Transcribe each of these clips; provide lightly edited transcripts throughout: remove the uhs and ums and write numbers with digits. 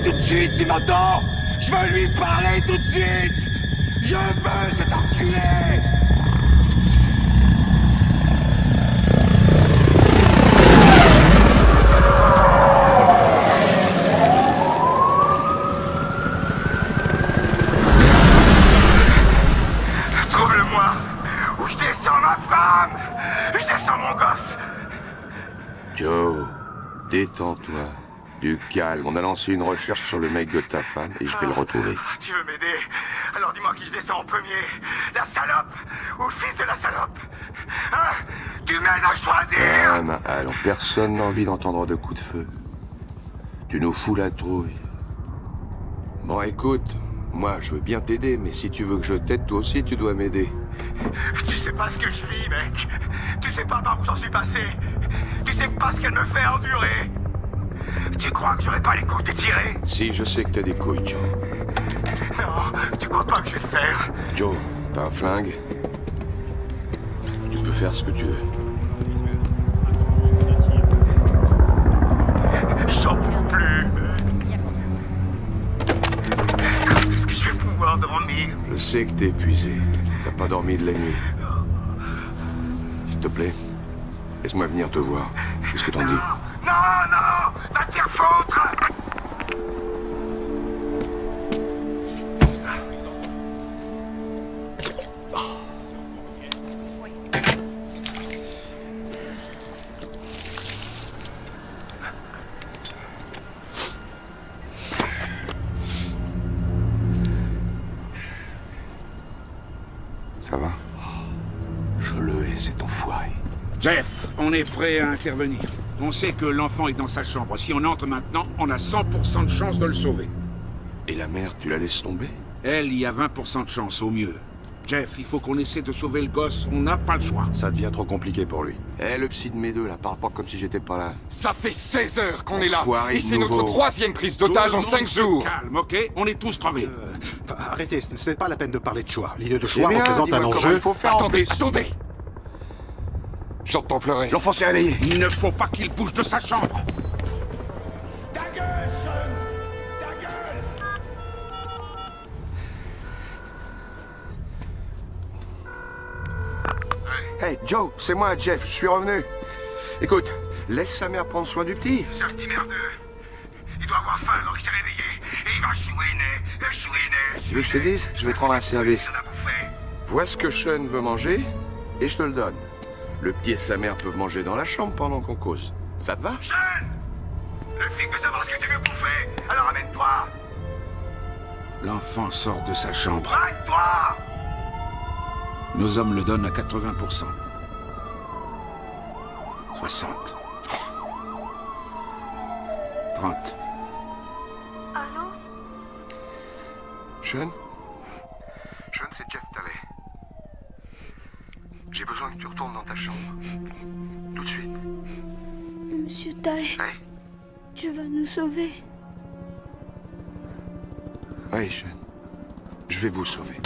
tout de suite, tu m'entends? Je veux lui parler tout de suite! Je veux cet enculé! Trouve-le-moi! Ou je descends ma femme! Je descends mon gosse! Joe, détends-toi. Du calme, on a lancé une recherche sur le mec de ta femme et je vais le retrouver. Tu veux m'aider? Alors dis-moi qui je descends en premier. La salope ou le fils de la salope? Hein? Tu m'aides à choisir! Allons, personne n'a envie d'entendre de coups de feu. Tu nous fous la trouille. Bon, écoute, moi je veux bien t'aider, mais si tu veux que je t'aide, toi aussi tu dois m'aider. Tu sais pas ce que je vis, mec. Tu sais pas par où j'en suis passé. Tu sais pas ce qu'elle me fait endurer. Tu crois que j'aurais pas les couilles de tirer? Si, je sais que t'as des couilles, Joe. Non, tu crois pas que je vais le faire? Joe, t'as un flingue? Tu peux faire ce que tu veux. J'en peux plus. Quand est-ce que je vais pouvoir dormir? Je sais que t'es épuisé. T'as pas dormi de la nuit. S'il te plaît, laisse-moi venir te voir. Qu'est-ce que t'en dis? Non, non! Va te faire foutre! Ça va? Je le hais, cet enfoiré. Jeff, on est prêt à intervenir. On sait que l'enfant est dans sa chambre. Si on entre maintenant, on a 100% de chance de le sauver. Et la mère, tu la laisses tomber? Elle, il y a 20% de chance, au mieux. Jeff, il faut qu'on essaie de sauver le gosse. On n'a pas le choix. Ça devient trop compliqué pour lui. Eh, le psy de mes deux, là, parle pas comme si j'étais pas là. Ça fait 16 heures qu'on est là. Enfoiré Et de c'est nouveau. notre 3e prise d'otage Tout en le 5 monde se jours. calme, ok? On est tous crevés. Arrêtez, c'est pas la peine de parler de choix. L'idée de Eh choix bien, représente dis-moi un comment enjeu. il faut faire. Attendez, attendez. J'entends pleurer. L'enfant s'est réveillé. Il ne faut pas qu'il bouge de sa chambre. Ta gueule, Sean! Ta gueule! Hey, Joe, c'est moi, Jeff, je suis revenu. Écoute, laisse sa mère prendre soin du petit. Ce petit merdeux. Il doit avoir faim alors qu'il s'est réveillé. Et il va chouiner. Tu veux que je te dise? Je vais te rendre un service. Il en a bouffé. Vois ce que Sean veut manger, et je te le donne. Le petit et sa mère peuvent manger dans la chambre pendant qu'on cause. Ça te va? Sean! Le flic veut savoir ce que tu veux bouffer. Alors amène-toi. L'enfant sort de sa chambre. Arrête-toi! Nos hommes le donnent à 80%. 60. 30. Allô? Sean? Sean, c'est Jeff Talley. J'ai besoin que tu retournes dans ta chambre. Tout de suite. Monsieur Talley, Hey? tu vas nous sauver. Oui, Sean. Je vais vous sauver.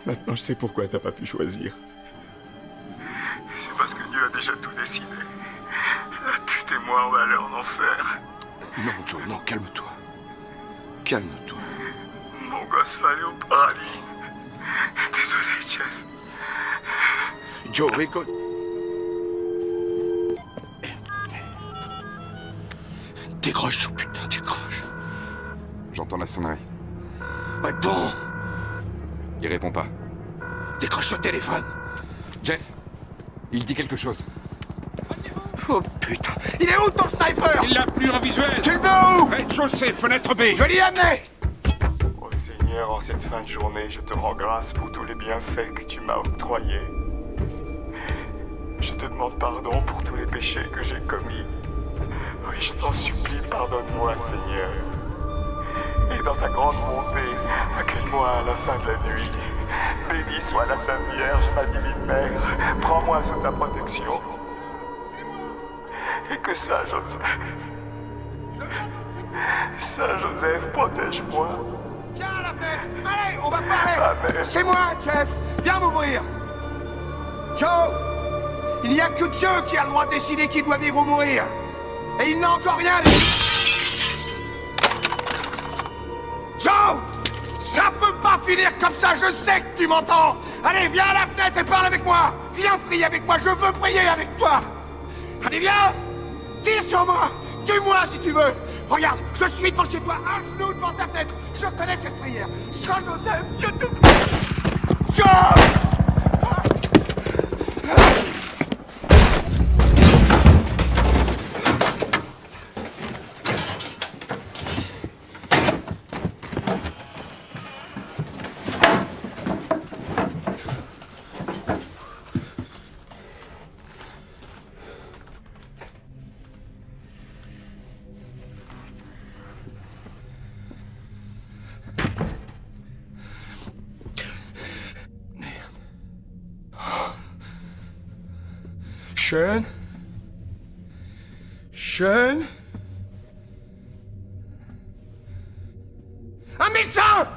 Maintenant, je sais pourquoi t'as pas pu choisir. C'est parce que Dieu a déjà tout décidé. La pute et moi, on va aller en enfer. Non, Joe, non, calme-toi. Calme-toi. Mon gosse va aller au paradis. Désolé, Jeff. Joe, écoute. Décroche, oh putain, décroche. J'entends la sonnerie. Réponds. Il répond pas. Décroche le téléphone. Jeff, il dit quelque chose. Oh putain. Il est où ton sniper? Il l'a plus en visuel. Tu le veux où? Rez-de-chaussée, fenêtre B. Je l'y ai amené. Ô Seigneur, en cette fin de journée, je te rends grâce pour tous les bienfaits que tu m'as octroyés. Je te demande pardon pour tous les péchés que j'ai commis. Oui, je t'en supplie, pardonne-moi, Seigneur. Et dans ta grande bonté, accueille-moi à la fin de la nuit. Bénie soit la Sainte Vierge, ma divine Mère. Prends-moi sous ta protection. Et que Saint Joseph protège-moi. Viens à la fenêtre. Allez, on va parler. Amen. C'est moi, Jeff. Viens m'ouvrir. Joe, il n'y a que Dieu qui a le droit de décider qui doit vivre ou mourir. Et il n'a encore rien dit. Joe, ça peut pas finir comme ça, je sais que tu m'entends. Allez, viens à la fenêtre et parle avec moi. Viens prier avec moi, je veux prier avec toi. Allez, viens. Tire sur moi. Tue-moi si tu veux. Regarde, je suis devant chez toi, à genoux devant ta fenêtre. Je connais cette prière. Saint Joseph, Dieu te... Joe! Sean? Sean? Un médecin!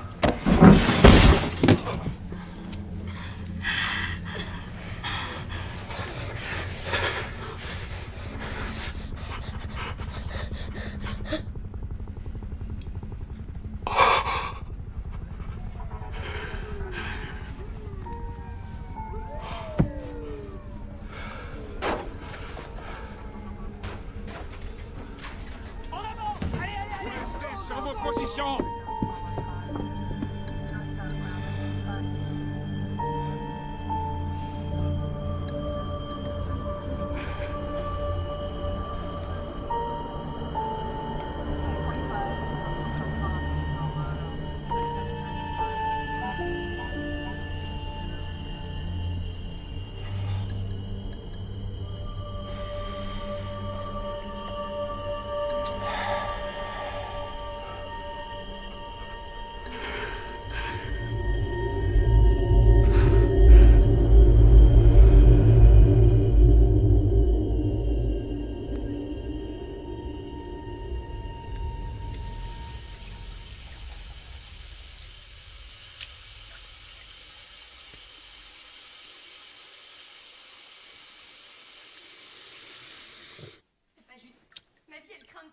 Position!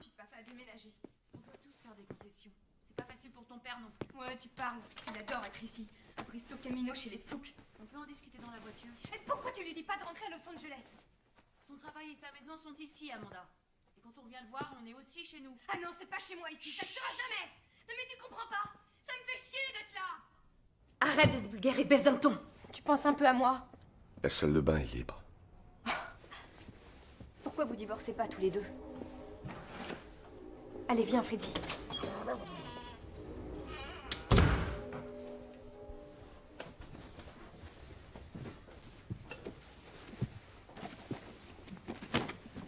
Puis papa a déménagé. On doit tous faire des concessions. C'est pas facile pour ton père non plus. Ouais, tu parles. Il adore être ici. À Bristo Camino chez les ploucs. On peut en discuter dans la voiture. Et pourquoi tu lui dis pas de rentrer à Los Angeles? Son travail et sa maison sont ici, Amanda. Et quand on revient le voir, on est aussi chez nous. Ah non, c'est pas chez moi ici. Ça ne sera jamais. Non mais tu comprends pas. Ça me fait chier d'être là. Arrête d'être vulgaire et baisse d'un ton. Tu penses un peu à moi? La salle de bain est libre. Pourquoi vous divorcez pas tous les deux? Allez, viens, Freddy.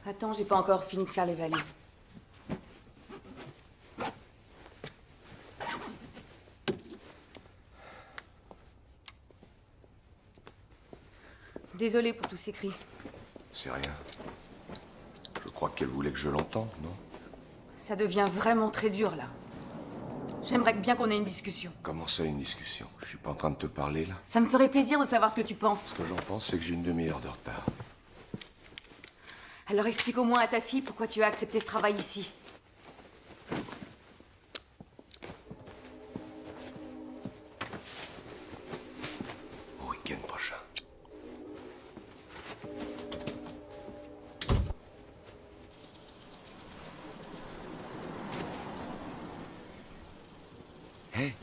Attends, j'ai pas encore fini de faire les valises. Désolée pour tous ces cris. C'est rien. Je crois qu'elle voulait que je l'entende, non? Ça devient vraiment très dur, là. J'aimerais bien qu'on ait une discussion. Comment ça, une discussion? Je suis pas en train de te parler, là. Ça me ferait plaisir de savoir ce que tu penses. Ce que j'en pense, c'est que j'ai une demi-heure de retard. Alors explique au moins à ta fille pourquoi tu as accepté ce travail ici. Au week-end prochain. Hé!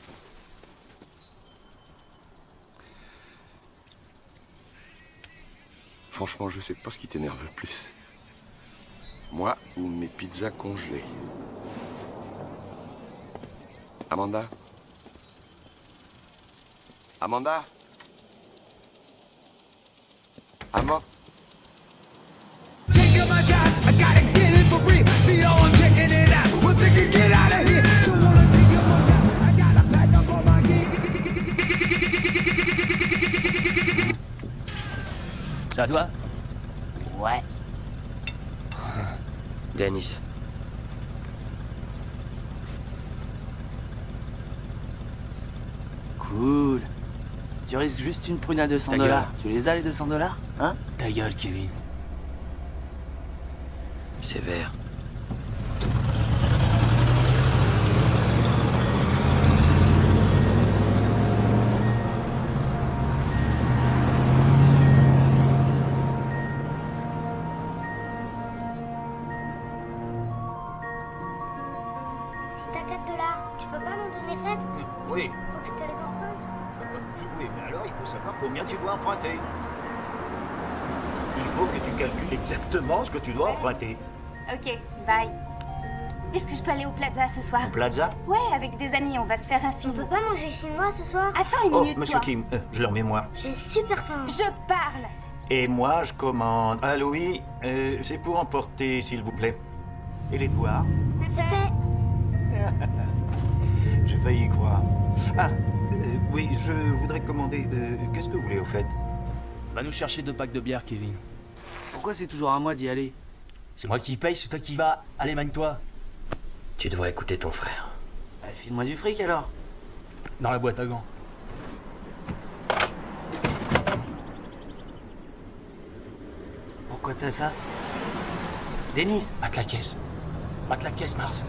Franchement, je sais pas ce qui t'énerve le plus. Moi ou mes pizzas congelées. Amanda? Amanda? Amanda? C'est à toi? Ouais. Denis. Cool. Tu risques juste une prune à 200 Ta $. gueule. Tu les as les 200 $? Hein? Ta gueule, Kevin. C'est vert. Si t'as 4 $, tu peux pas m'en donner 7? Oui. Faut que je te les emprunte. Oui, mais alors il faut savoir combien tu dois emprunter. Il faut que tu calcules exactement ce que tu dois emprunter. Ok, bye. Est-ce que je peux aller au Plaza ce soir? Au Plaza? Ouais, avec des amis, on va se faire un On film. peut pas manger chez moi ce soir? Attends une Oh, minute, monsieur toi. Kim, je leur mets moi. J'ai super faim. Je parle. Et moi, je commande. Ah, Louis, c'est pour emporter, s'il vous plaît. Et les devoirs? C'est fait. J'ai failli y croire. Ah, oui, je voudrais commander. Qu'est-ce que vous voulez, au fait? Va nous chercher 2 packs de bière, Kevin. Pourquoi c'est toujours à moi d'y aller? C'est moi qui paye, c'est toi qui vas. Allez, manie-toi. Tu devrais écouter ton frère. File-moi du fric alors. Dans la boîte à gants. Pourquoi t'as ça? Denis! Mate la caisse. Mate la caisse, Mars.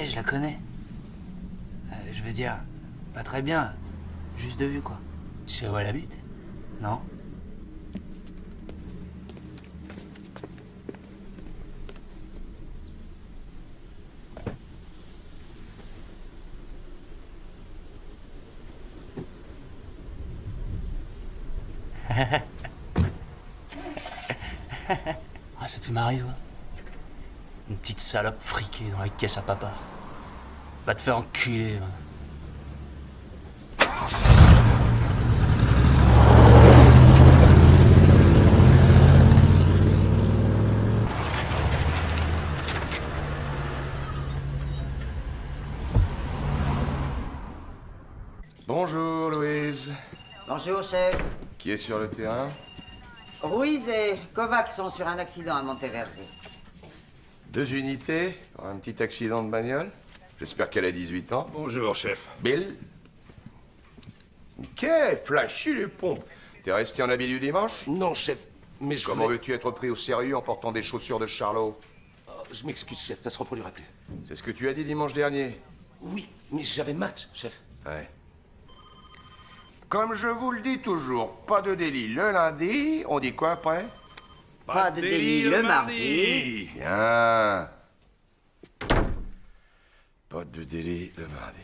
Je la connais. Je veux dire, Pas très bien. Juste de vue, quoi. Tu sais où elle habite? Non? Ah, ça te fait marrer, toi? Une petite salope friquée dans les caisses à papa. Va te faire enculer, hein. Bonjour, Louise. Bonjour, chef. Qui est sur le terrain? Ruiz et Kovacs sont sur un accident à Monteverde. 2 unités pour un petit accident de bagnole. J'espère qu'elle a 18 ans. Bonjour, chef. Bill. Mickey, flashy les pompes. T'es resté en habit du dimanche? Non, chef, mais je Comment voulais- veux-tu être pris au sérieux en portant des chaussures de Charlot? Oh, je m'excuse, chef, ça se reproduira plus. C'est ce que tu as dit dimanche dernier. Oui, mais j'avais match, chef. Ouais. Comme je vous le dis toujours, pas de délit le lundi. On dit quoi après? Pas de délit le mardi. Bien. Pas de délit le mardi.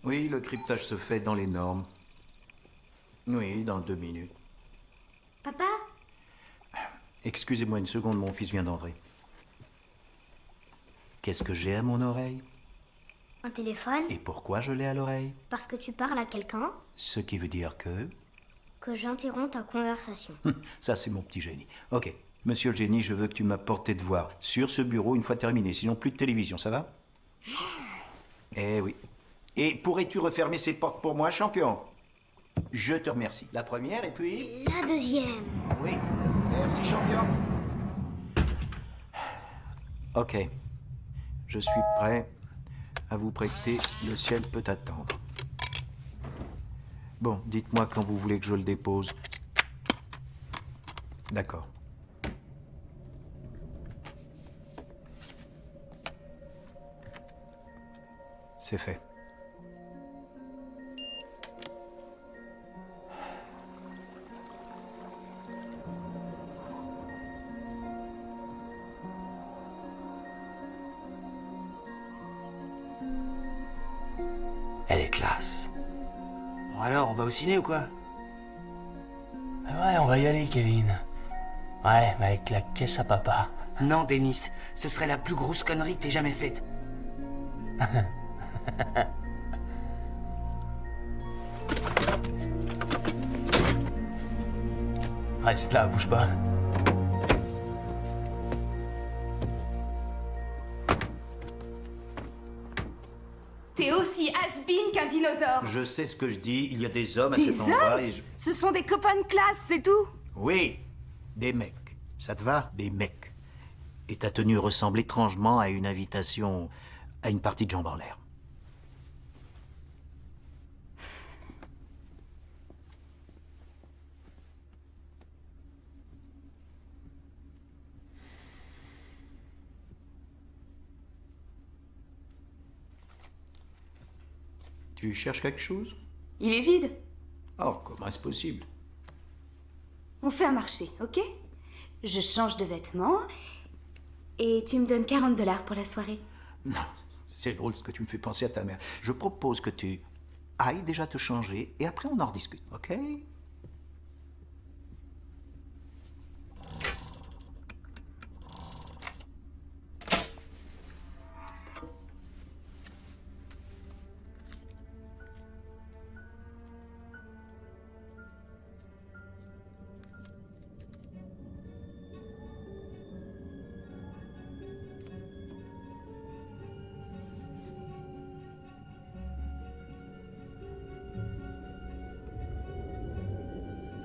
Oui, le cryptage se fait dans les normes. Oui, dans 2 minutes. Papa? Excusez-moi une seconde, mon fils vient d'entrer. Qu'est-ce que j'ai à mon oreille? Un téléphone? Et pourquoi je l'ai à l'oreille? Parce que tu parles à quelqu'un? Ce qui veut dire que... Que j'interromps ta conversation. Ça, c'est mon petit génie. Ok, monsieur le génie, je veux que tu m'apportes tes devoirs sur ce bureau une fois terminé. Sinon, plus de télévision, ça va? Eh oui. Et pourrais-tu refermer ces portes pour moi, champion? Je te remercie. La première et puis... La deuxième. Oui, merci, champion. Ok, je suis prêt à vous prêter Le ciel peut attendre. Bon, dites-moi quand vous voulez que je le dépose. D'accord. C'est fait. Elle est classe. Bon alors, on va au ciné ou quoi? Ouais, on va y aller, Kevin. Ouais, mais avec la caisse à papa. Non, Denis, ce serait la plus grosse connerie que t'aies jamais faite. Reste là, bouge pas. T'es aussi has-been qu'un dinosaure. Je sais ce que je dis, il y a des hommes à Des cet endroit hommes et je... Ce sont des copains de classe, c'est tout. Oui, des mecs. Ça te va? Des mecs. Et ta tenue ressemble étrangement à une invitation à une partie de jambes en l'air. Tu cherches quelque chose? Il est vide. Oh, comment est-ce possible? On fait un marché, ok? Je change de vêtements Et tu me donnes 40$ pour la soirée. Non, c'est drôle ce que tu me fais penser à ta mère. Je propose que tu ailles déjà te changer et après on en rediscute, ok?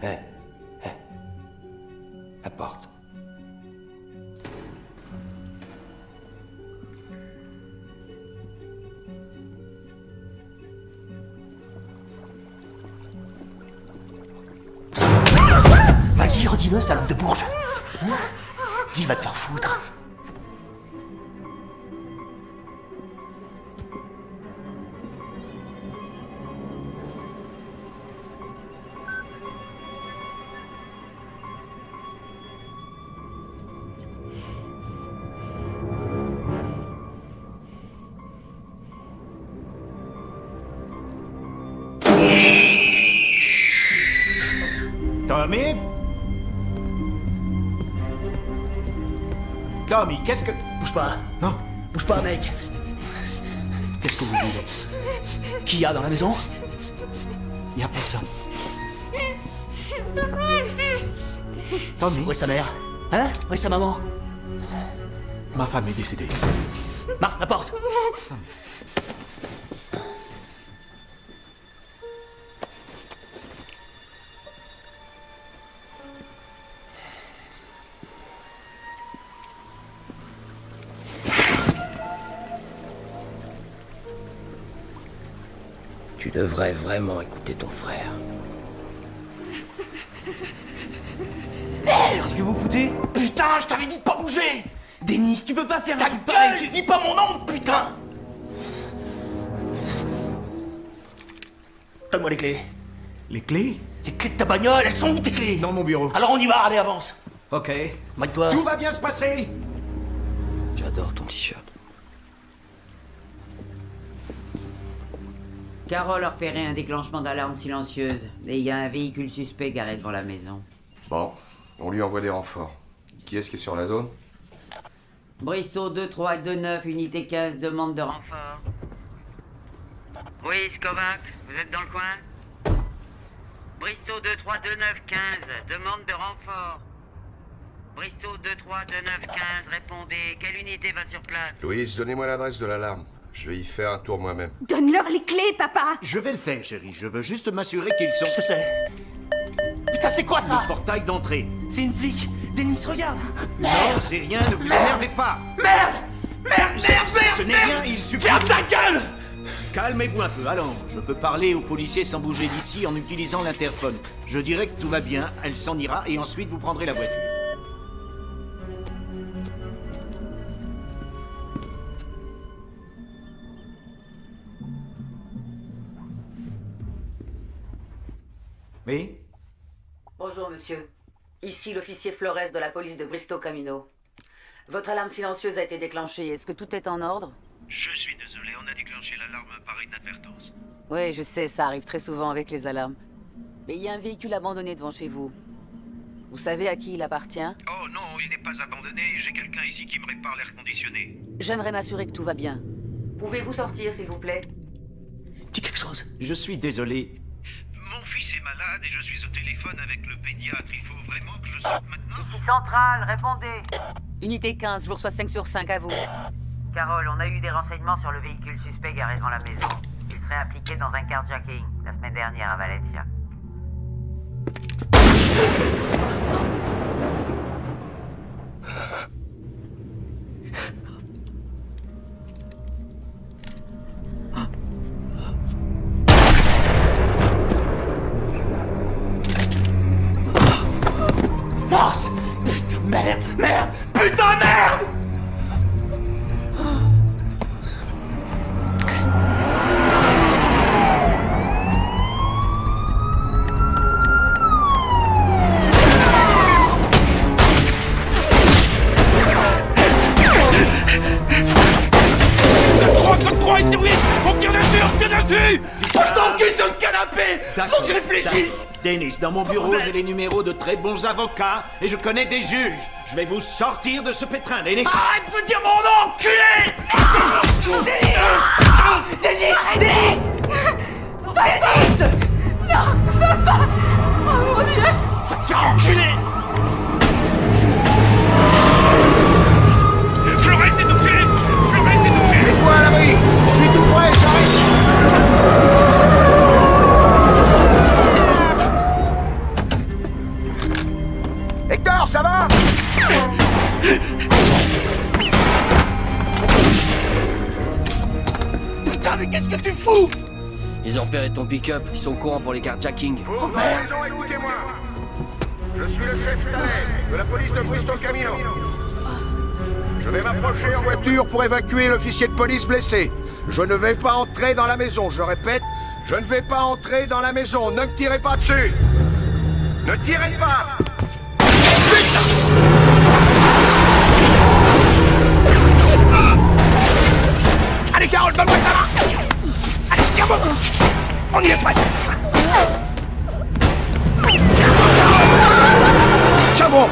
Hé, hé. La porte. Vas-y, redis-le, salope de bourge. Hein? Dis, va te faire foutre. Tommy? Tommy, qu'est-ce que... Bouge pas. Non. Bouge pas, mec. Qu'est-ce que vous dites? Qui y a dans la maison? Y a personne. Tommy? Où est sa mère? Hein? Où est sa maman? Ma femme est décédée. Mars, la porte! Tu devrais vraiment écouter ton frère. Merde, ce que vous foutez? Putain, je t'avais dit de pas bouger! Denis, tu peux pas faire un truc pareil! Tu dis pas mon nom, putain! Donne-moi les clés. Les clés? Les clés de ta bagnole, elles sont où tes clés? Dans mon bureau. Alors on y va, allez, avance! Ok. Mets-toi. Tout va bien se passer. J'adore ton t-shirt. Carole a repéré un déclenchement d'alarme silencieuse. Et il y a un véhicule suspect garé devant la maison. Bon, on lui envoie des renforts. Qui est-ce qui est sur la zone? Bristol 2329, unité 15, demande de renfort. Oui, Skovac, vous êtes dans le coin? Bristol 2329, 15, demande de renfort. Bristol 2329, 15, répondez. Quelle unité va sur place? Louise, donnez-moi l'adresse de l'alarme. Je vais y faire un tour moi-même. Donne-leur les clés, papa! Je vais le faire, chérie. Je veux juste m'assurer qu'ils sont... Je sais. Putain, c'est quoi ça? Le portail d'entrée. C'est une flic. Denis, regarde. Non, c'est rien, ne vous énervez pas. Merde! Merde, merde, Ce n'est rien, il suffit... Ferme ta gueule! Calmez-vous un peu, allons. Je peux parler aux policiers sans bouger d'ici en utilisant l'interphone. Je dirai que tout va bien, elle s'en ira et ensuite vous prendrez la voiture. Oui? Bonjour, monsieur. Ici l'officier Flores de la police de Bristow Camino. Votre alarme silencieuse a été déclenchée. Est-ce que tout est en ordre? Je suis désolé, on a déclenché l'alarme par inadvertance. Oui, je sais, ça arrive très souvent avec les alarmes. Mais il y a un véhicule abandonné devant chez vous. Vous savez à qui il appartient? Oh non, il n'est pas abandonné. J'ai quelqu'un ici qui me répare l'air conditionné. J'aimerais m'assurer que tout va bien. Pouvez-vous sortir, s'il vous plaît? Dis quelque chose. Je suis désolé. Mon fils est malade et je suis au téléphone avec le pédiatre. Il faut vraiment que je sorte maintenant. Ici Centrale, répondez. Unité 15, je vous reçois 5 sur 5 à vous. Carole, on a eu des renseignements sur le véhicule suspect garé devant la maison. Il serait impliqué dans un carjacking la semaine dernière à Valencia. Mars! Putain, merde! Merde! Putain, merde! cul! Pousse ton cul sur le canapé! Faut que je réfléchisse! Dennis, dans mon bureau, j'ai les numéros de très bons avocats et je connais des juges. Je vais vous sortir de ce pétrin, Dennis. Arrête de dire mon nom, enculé! Dennis! Dennis! Dennis! Non, papa! Oh mon Dieu! Va te faire enculer! Florette est touchée! Florette est touchée! Mets-toi à l'abri! Je suis tout prêt, j'arrive! Hector, ça va? Putain, mais qu'est-ce que tu fous? Ils ont repéré ton pick-up, ils sont au courant pour les carjacking. Oh merde! Écoutez-moi! Je suis le chef Talley de la police de Bristol Camino. Je vais m'approcher en voiture pour évacuer l'officier de police blessé. Je ne vais pas entrer dans la maison, je répète, je ne vais pas entrer dans la maison. Ne me tirez pas dessus! Ne tirez pas! Allez, Carole, donne-moi ta main! Allez, tiens-moi! On y est presque! Tiens bon!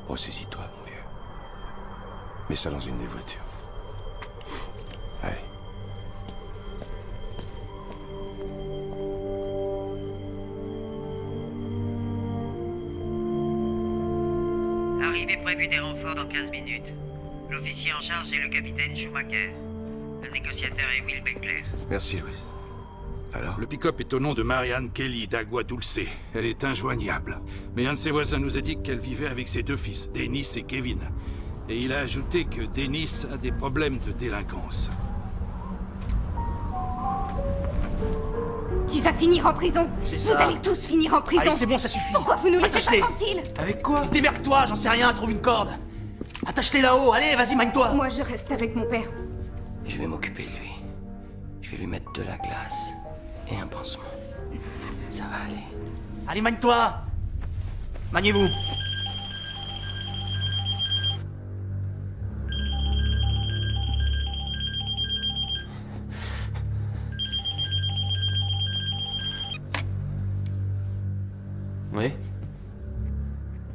Ressaisis-toi, mon vieux. Mets ça dans une des voitures. Allez. Arrivée prévue des renforts dans 15 minutes. L'officier en charge est le capitaine Schumacher. Le négociateur est Will Beckler. Merci, Louis. Alors? Le pick-up est au nom de Marianne Kelly d'Agua Dulce. Elle est injoignable. Mais un de ses voisins nous a dit qu'elle vivait avec ses deux fils, Dennis et Kevin. Et il a ajouté que Dennis a des problèmes de délinquance. Tu vas finir en prison. C'est Vous ça. allez tous finir en prison. Allez, c'est bon, ça suffit. Pourquoi vous nous laissez pas Attache-les. tranquilles? Avec quoi? Démerde-toi, j'en sais rien, trouve une corde. Attache-les là-haut, allez, vas-y, manie-toi. Moi, je reste avec mon père. Je vais m'occuper de lui. Je vais lui mettre de la glace et un pansement. Ça va aller. Allez, manie-toi. Maniez-vous. Oui?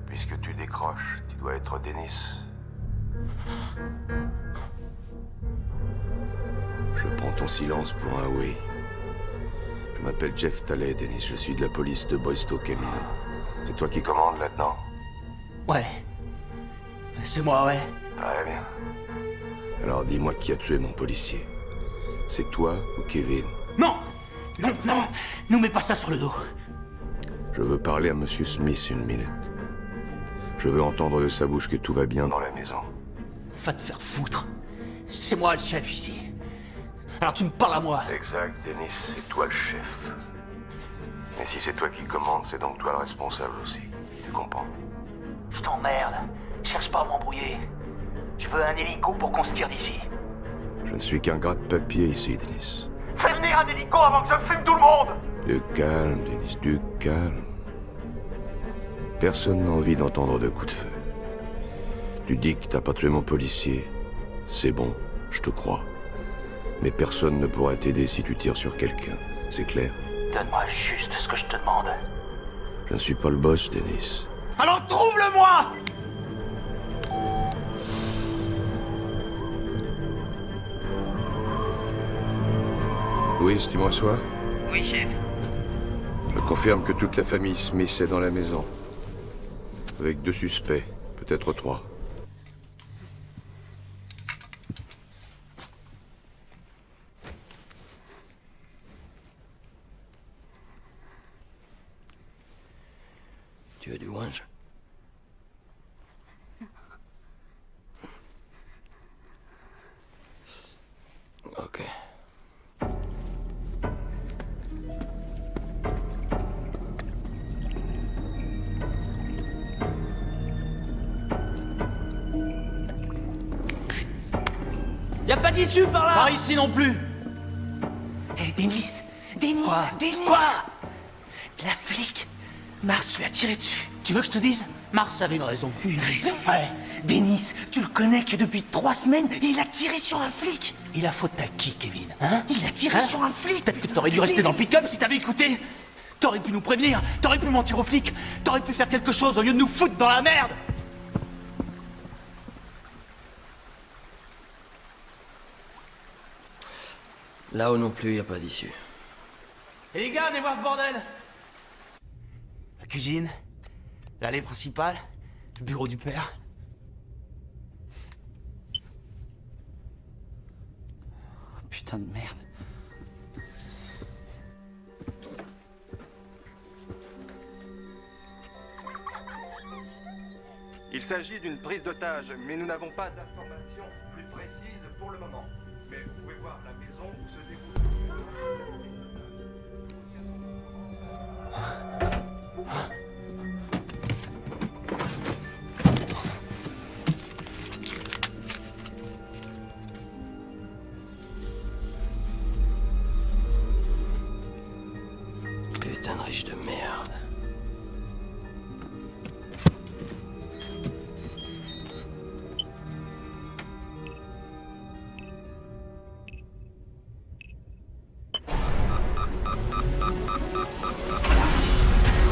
Puisque tu décroches, tu dois être Dennis. Je prends ton silence pour un oui. Je m'appelle Jeff Talley, Dennis. Je suis de la police de Bristol Camino. C'est toi qui commandes là-dedans? Ouais. C'est moi, ouais. Très bien. Alors dis-moi qui a tué mon policier. C'est toi ou Kevin? Non! Non, non! Nous mets pas ça sur le dos. Je veux parler à Monsieur Smith une minute. Je veux entendre de sa bouche que tout va bien dans la maison. Va te faire foutre. C'est moi le chef ici. Alors tu me parles à moi. Exact, Dennis, c'est toi le chef. Mais si c'est toi qui commandes, c'est donc toi le responsable aussi. Tu comprends? Je t'emmerde. Cherche pas à m'embrouiller. Je veux un hélico pour qu'on se tire d'ici. Je ne suis qu'un gras de papier ici, Dennis. Fais venir un hélico avant que je fume tout le monde. Du calme, Dennis, du calme. Personne n'a envie d'entendre de coups de feu. Tu dis que t'as pas tué mon policier. C'est bon, je te crois. Mais personne ne pourra t'aider si tu tires sur quelqu'un. C'est clair? Donne-moi juste ce que je te demande. Je ne suis pas le boss, Dennis. Alors trouve-le-moi! Louis, tu me reçois? Oui, chef. Je confirme que toute la famille Smith est dans la maison. Avec 2 suspects, peut-être 3. Tu veux du ouinge? Ok. Y a pas d'issue par là. Par ici non plus. Hé, Denis. Denis. Quoi? La flic. Mars lui a tiré dessus. Tu veux que je te dise? Mars avait une raison. Une raison? Ouais. Denis, tu le connais que depuis 3 semaines, il a tiré sur un flic. Il a faute à qui, Kevin? Hein? Il a tiré sur un flic. Peut-être que t'aurais dû rester dans le pick-up si t'avais écouté. T'aurais pu nous prévenir. T'aurais pu mentir aux flics. T'aurais pu faire quelque chose au lieu de nous foutre dans la merde. Là-haut non plus, y a pas d'issue. Et les gars, venez voir ce bordel. La cuisine, l'allée principale, le bureau du père. Oh, putain de merde. Il s'agit d'une prise d'otage, mais nous n'avons pas d'informations plus précises pour le moment. Mais vous pouvez voir la maison où se déroule. Putain de riche de merde.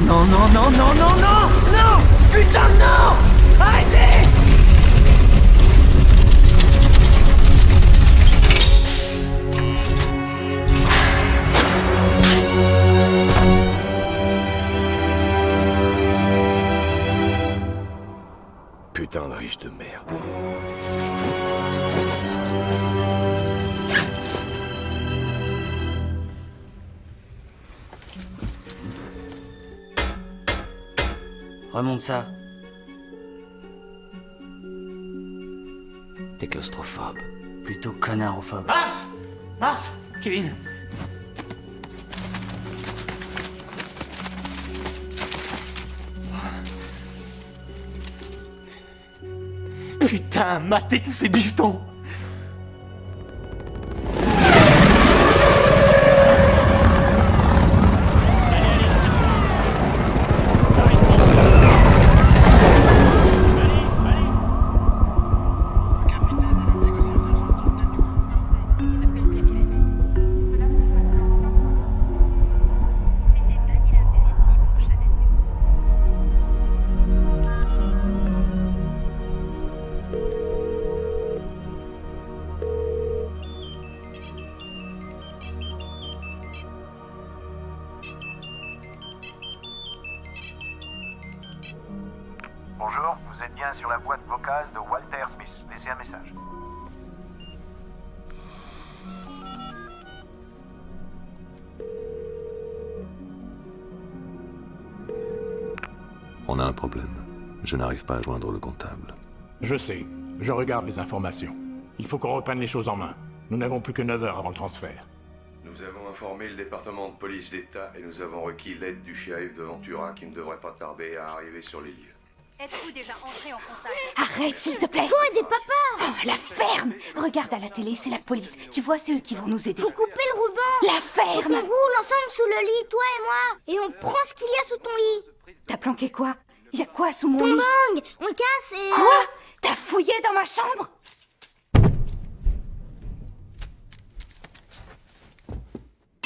Non, non, non, non, non, non! Non! Putain, non! Arrêtez! Putain de riche de merde. Remonte ça. T'es claustrophobe. Plutôt connarophobe. Mars! Mars! Kevin! Putain, matez tous ces bifetons! Bonjour, vous êtes bien sur la boîte vocale de Walter Smith. Laissez un message. On a un problème. Je n'arrive pas à joindre le comptable. Je sais. Je regarde les informations. Il faut qu'on reprenne les choses en main. Nous n'avons plus que 9 heures avant le transfert. Nous avons informé le département de police d'État et nous avons requis l'aide du shérif de Ventura qui ne devrait pas tarder à arriver sur les lieux. Êtes-vous déjà entré en contact? Arrête, s'il te plaît. Faut aider papa. Oh, la ferme. Regarde à la télé, c'est la police. Tu vois, c'est eux qui vont nous aider. Faut couper le ruban. La ferme. Faut qu'on roule ensemble sous le lit, toi et moi. Et on prend ce qu'il y a sous ton lit. T'as planqué quoi? Y a quoi sous mon Ton lit? bang. On le casse et... Quoi? T'as fouillé dans ma chambre?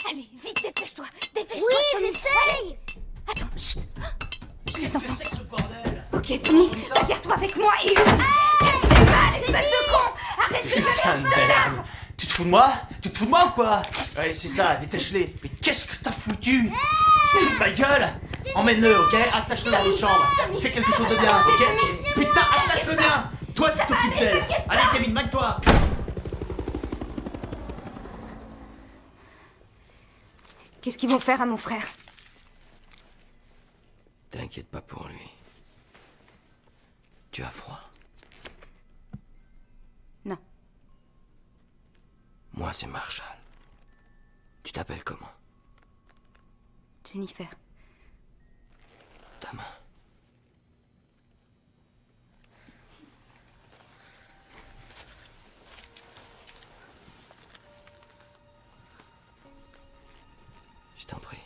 Allez, vite, dépêche-toi. Dépêche-toi, Oui, Tommy. j'essaye. Attends, chut. Je les entends. Ok, Tommy, bagarre-toi avec moi et... Tu me fais mal, espèce de con. Arrête de me Putain de je te merde! lave. Tu te fous de moi? Tu te fous de moi ou quoi? Allez, c'est ça, détache-les. Mais qu'est-ce que t'as foutu? Fous de ma gueule! Emmène-le, ok? Attache-le dans l'autre chambre. Fais quelque chose de bien, ok? Putain, attache-le bien! Toi, tu t'occupes d'elle. Allez, Kevin, magne-toi! Qu'est-ce qu'ils vont faire à mon frère? T'inquiète. t'inquiète pas pour lui. Tu as froid? Non. Moi, c'est Marshall. Tu t'appelles comment? Jennifer. Ta main. Je t'en prie.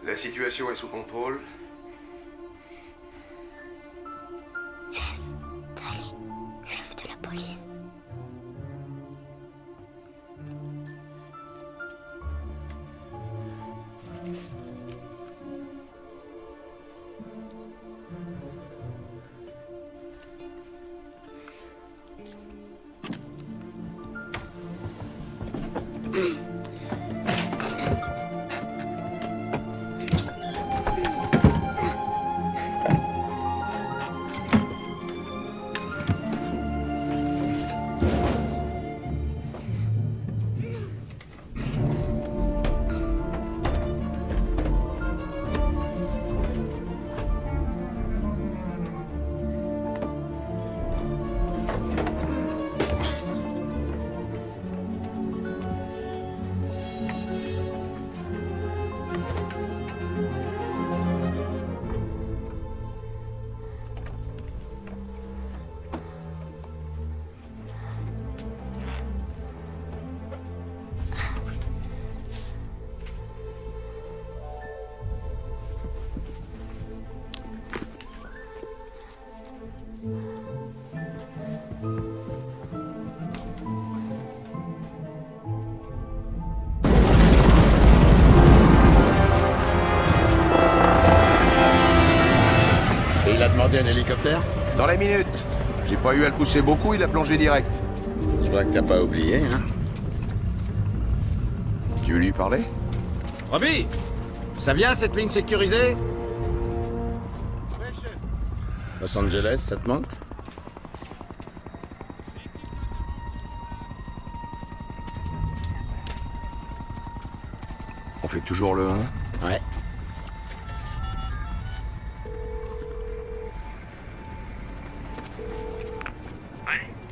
La situation est sous contrôle. Chef de la police. Et il a demandé un hélicoptère? Dans la minute. J'ai pas eu à le pousser beaucoup, il a plongé direct. Je vois que t'as pas oublié, hein? Tu veux lui parler? Robbie! Ça vient, cette ligne sécurisée? Los Angeles, ça te manque? On fait toujours le 1? Ouais.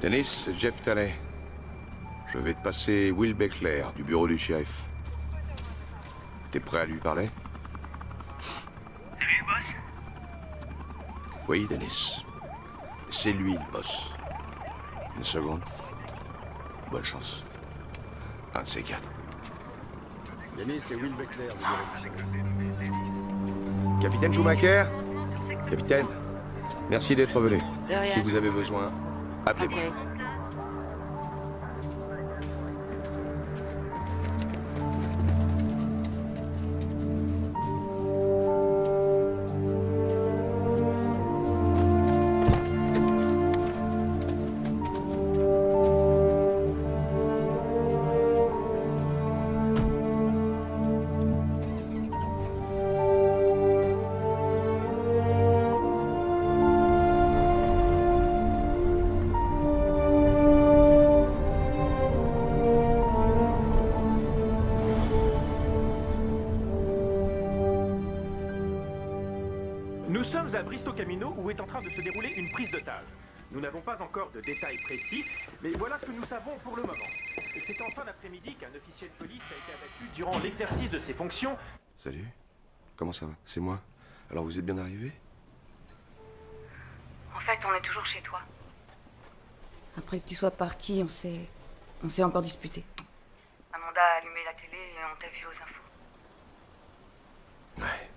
Dennis, c'est Jeff Talley. Je vais te passer Will Beckler, du bureau du shérif. T'es prêt à lui parler? C'est lui le boss? Oui, Dennis. C'est lui le boss. Une seconde. Bonne chance. Un de ces quatre. Denis, c'est Will Beckler. Capitaine Schumacher? Capitaine, merci d'être venu. De rien. Si vous avez besoin, appelez-moi. Ok. Nous sommes à Bristow Camino où est en train de se dérouler une prise d'otage. Nous n'avons pas encore de détails précis, mais voilà ce que nous savons pour le moment. C'est en fin d'après-midi qu'un officier de police a été abattu durant l'exercice de ses fonctions. Salut. Comment ça va? C'est moi. Alors vous êtes bien arrivé? En fait, on est toujours chez toi. Après que tu sois parti, on s'est encore disputé. Amanda a allumé la télé et on t'a vu aux infos. Ouais.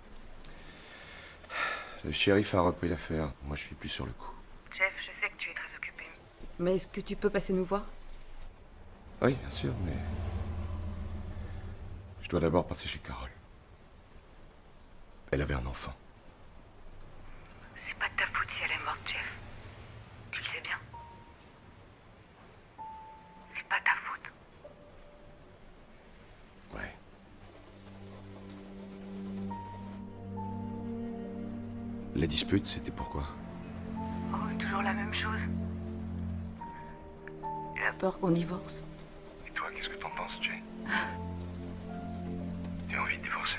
Le shérif a repris l'affaire. Moi, je suis plus sur le coup. Jeff, je sais que tu es très occupé. Mais est-ce que tu peux passer nous voir? Oui, bien sûr, mais... Je dois d'abord passer chez Carole. Elle avait un enfant. C'est pas de ta faute si elle est morte, Jeff. Tu le sais bien. C'est pas ta faute. Ouais. La dispute, c'était pourquoi? Oh, toujours la même chose. Elle a peur qu'on divorce. Et toi, qu'est-ce que t'en penses, Jay? Tu as envie de divorcer?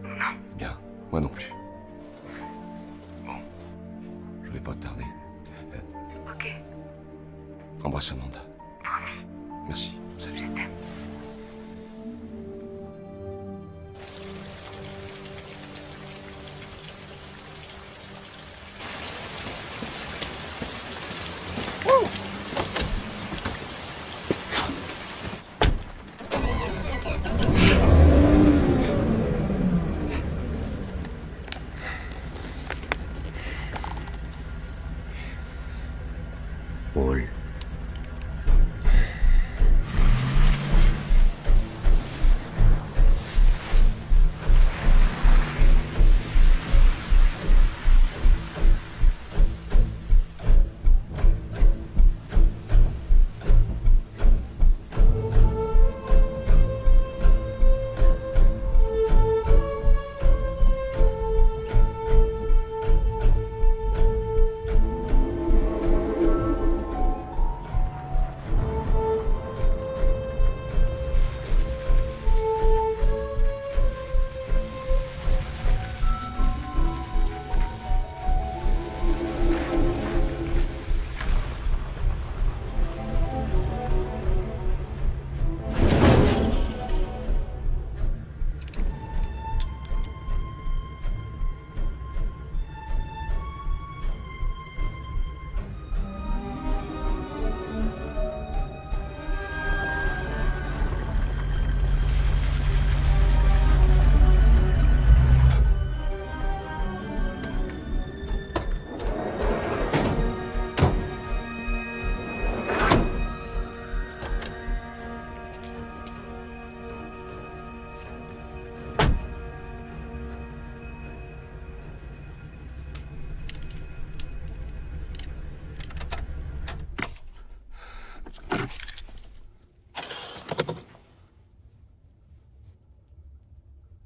Non. Bien, moi non plus. Bon, je vais pas tarder. Ok. Embrasse Amanda. Promis. Merci, salut. Je t'aime. Roule.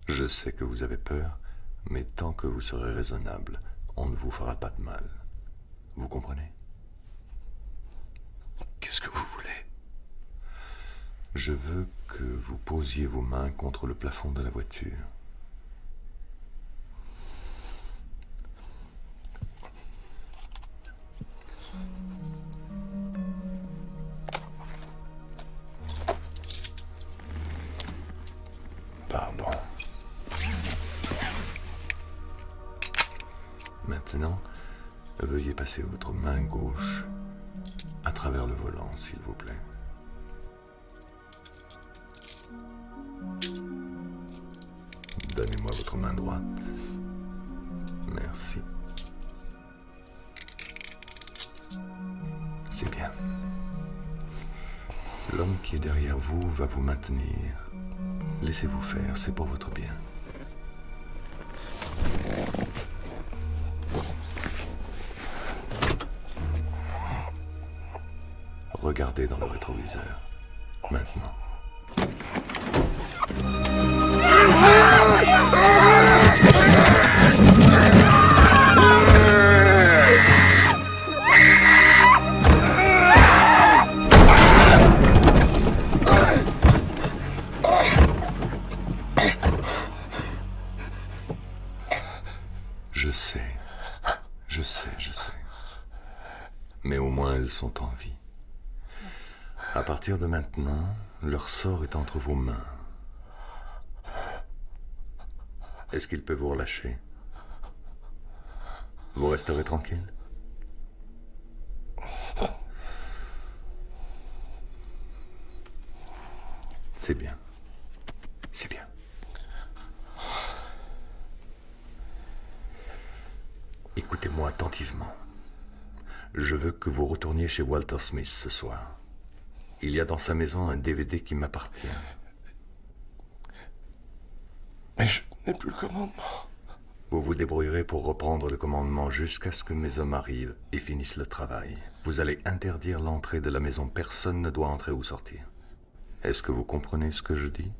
Je sais que vous avez peur, mais tant que vous serez raisonnable, on ne vous fera pas de mal. Vous comprenez? Qu'est-ce que vous voulez? Je veux que vous posiez vos mains contre le plafond de la voiture. Pardon. Maintenant, veuillez passer votre main gauche à travers le volant, s'il vous plaît. Donnez-moi votre main droite. Merci. C'est bien. L'homme qui est derrière vous va vous maintenir. Laissez-vous faire, c'est pour votre bien. Regardez dans le rétroviseur. Maintenant. Je sais. Mais au moins elles sont en vie. À partir de maintenant, leur sort est entre vos mains. Est-ce qu'il peut vous relâcher? Vous resterez tranquille? C'est bien. C'est bien. Écoutez-moi attentivement. Je veux que vous retourniez chez Walter Smith ce soir. Il y a dans sa maison un DVD qui m'appartient. Mais n'ai plus le commandement. Vous vous débrouillerez pour reprendre le commandement jusqu'à ce que mes hommes arrivent et finissent le travail. Vous allez interdire l'entrée de la maison. Personne ne doit entrer ou sortir. Est-ce que vous comprenez ce que je dis?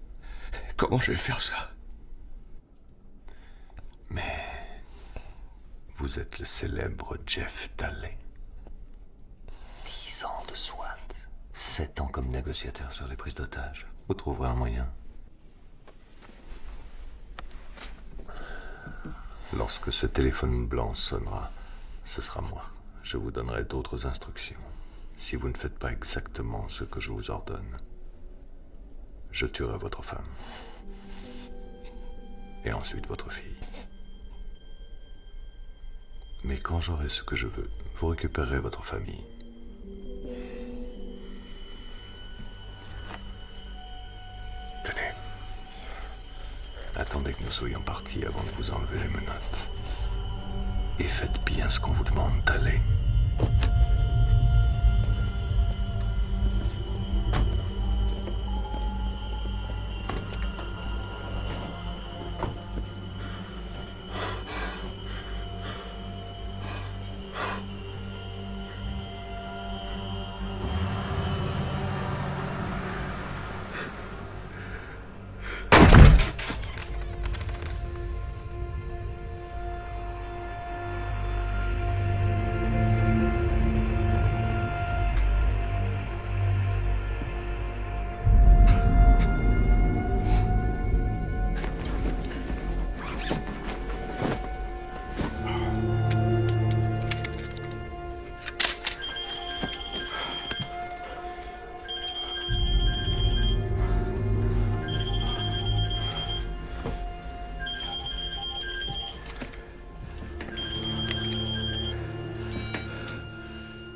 Comment je vais faire ça? Mais... vous êtes le célèbre Jeff Talley. 10 ans de SWAT. 7 ans comme négociateur sur les prises d'otages. Vous trouverez un moyen. Lorsque ce téléphone blanc sonnera, ce sera moi. Je vous donnerai d'autres instructions. Si vous ne faites pas exactement ce que je vous ordonne, je tuerai votre femme. Et ensuite votre fille. Mais quand j'aurai ce que je veux, vous récupérerez votre famille. Tenez. Attendez que nous soyons partis avant de vous enlever les menottes. Et faites bien ce qu'on vous demande d'aller.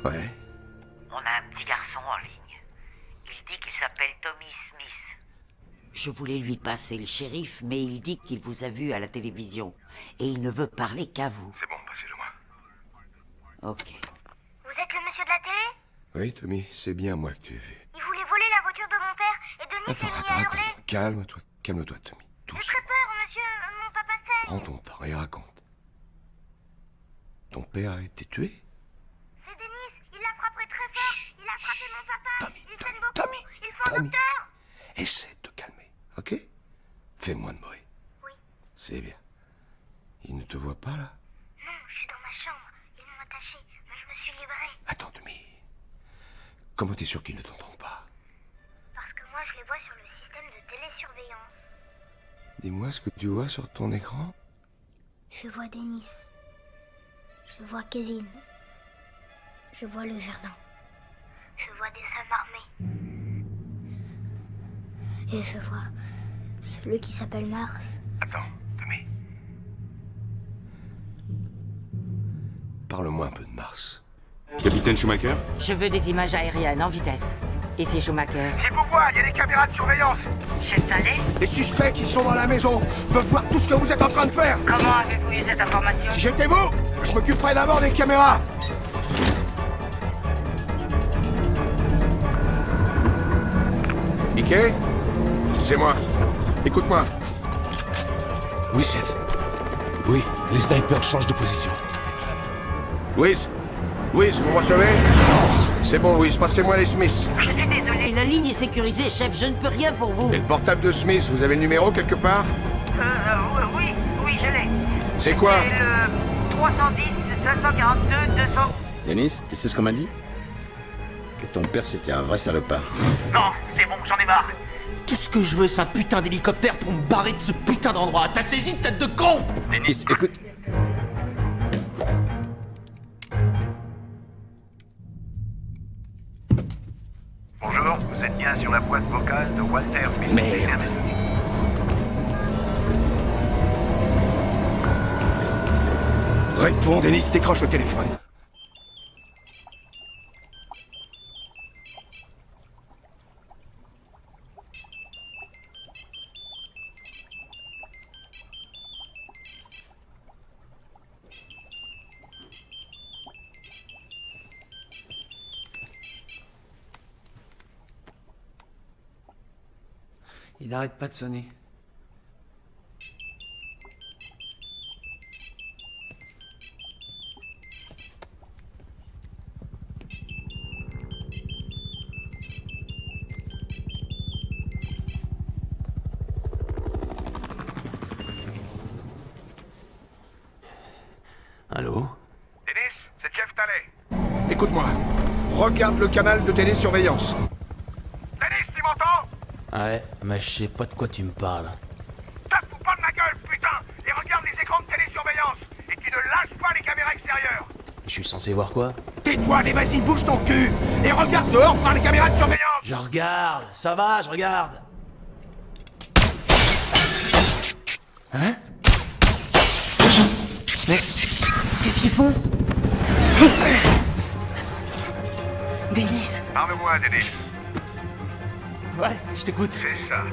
Ouais. On a un petit garçon en ligne. Il dit qu'il s'appelle Tommy Smith. Je voulais lui passer le shérif, mais il dit qu'il vous a vu à la télévision. Et il ne veut parler qu'à vous. C'est bon, passez-le-moi. Ok. Vous êtes le monsieur de la télé? Oui, Tommy, c'est bien moi que tu as vu. Il voulait voler la voiture de mon père et Denis s'est mis à hurler. Calme-toi, calme-toi, Tommy. J'ai très peur, monsieur. Mon papa sait. Prends ton temps et raconte. Ton père a été tué? C'est Denis. Il l'a frappé très fort. Il a frappé mon papa. Il saigne beaucoup. Il faut un docteur. Essaie de te calmer, ok? Fais moins de bruit. Oui. C'est bien. Il ne te voit pas, là? Non, je suis dans ma chambre. Ils m'ont attaché, mais je me suis libérée. Attends, Tommy. Comment t'es sûr qu'ils ne t'entendent pas? Parce que moi, je les vois sur le système de télésurveillance. Dis-moi ce que tu vois sur ton écran. Je vois Denis. Je vois Kevin. Je vois le jardin. Je vois des hommes armés. Et je vois celui qui s'appelle Mars. Attends, Tommy. Parle-moi un peu de Mars. Capitaine Schumacher? Je veux des images aériennes en vitesse. Ici Schumacher. C'est pourquoi il y a des caméras de surveillance. Chef Talley? Les suspects qui sont dans la maison peuvent voir tout ce que vous êtes en train de faire. Comment avez-vous eu cette information? Si j'étais vous, je m'occuperais d'abord des caméras. Mickey? C'est moi. Écoute-moi. Oui, chef. Oui, les snipers changent de position. Wiz? Wiz, vous me recevez? C'est bon, Wiz, passez-moi les Smiths. Je suis désolé, la ligne est sécurisée, chef, je ne peux rien pour vous. Et le portable de Smith, vous avez le numéro quelque part? Oui, je l'ai. C'est quoi? C'est le 310 542 200. Denis, tu sais ce qu'on m'a dit? Que ton père c'était un vrai salopard. Non, c'est bon, j'en ai marre. Tout ce que je veux, c'est un putain d'hélicoptère pour me barrer de ce putain d'endroit. T'as saisi, tête de con? Denis, écoute. Bonjour, vous êtes bien sur la boîte vocale de Walter Smith. Merde. Réponds, Denis, décroche le téléphone. Il n'arrête pas de sonner. Allô? Dennis, c'est Jeff Talley. Écoute-moi. Regarde le canal de télésurveillance. Dennis, tu m'entends? Ouais, mais je sais pas de quoi tu me parles. T'as fous pas de ma gueule, putain! Et regarde les écrans de télésurveillance! Et tu ne lâches pas les caméras extérieures! Je suis censé voir quoi? Tais-toi, allez, vas-y, bouge ton cul! Et regarde dehors par les caméras de surveillance! Je regarde, ça va, je regarde. Hein? Mais qu'est-ce qu'ils font? Denis! Parle-moi, Denis. Ouais, je t'écoute. C'est ça.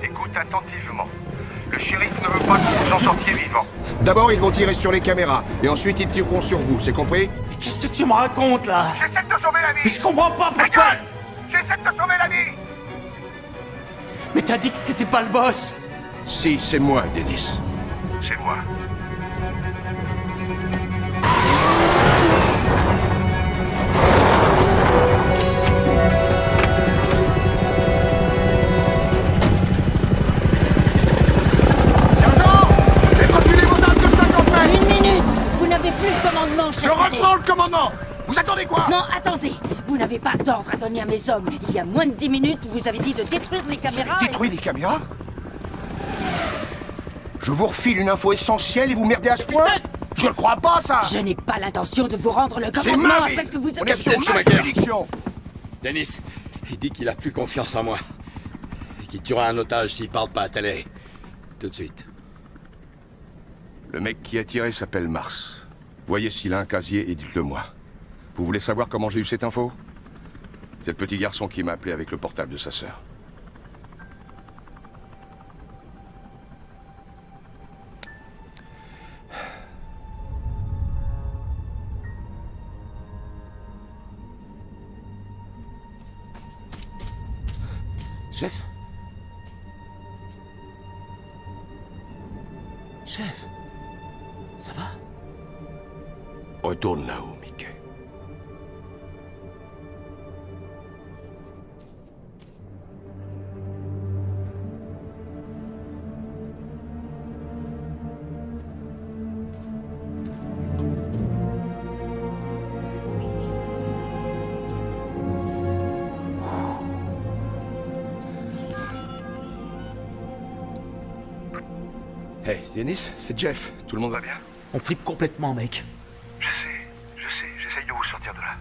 Écoute attentivement. Le shérif ne veut pas que vous en sortiez vivant. D'abord, ils vont tirer sur les caméras. Et ensuite, ils tireront sur vous, c'est compris? Mais qu'est-ce que tu me racontes, là? J'essaie de te sauver la vie! Mais je comprends pas Ta pourquoi! gueule! J'essaie de te sauver la vie! Mais t'as dit que t'étais pas le boss! Si, c'est moi, Denis. C'est moi. Je reprends le commandement! Vous attendez quoi? Non, attendez! Vous n'avez pas d'ordre à donner à mes hommes. Il y a moins de 10 minutes, vous avez dit de détruire les caméras. Détruire les caméras? Je vous refile une info essentielle et vous merdez à ce point? Je le crois pas, ça! Je n'ai pas l'intention de vous rendre le C'est commandement ma vie. parce que vous On est sur ma Schumacher. juridiction! Denis, il dit qu'il a plus confiance en moi. Et qu'il tuera un otage s'il parle pas à Talley. Tout de suite. Le mec qui a tiré s'appelle Mars. Voyez s'il a un casier et dites-le moi. Vous voulez savoir comment j'ai eu cette info? C'est le petit garçon qui m'a appelé avec le portable de sa sœur. Chef? Chef? Ça va? Retourne là-haut, Mickey. Hey, Dennis, c'est Jeff. Tout le monde va bien? On flippe complètement, mec. Je sais, j'essaye de vous sortir de là.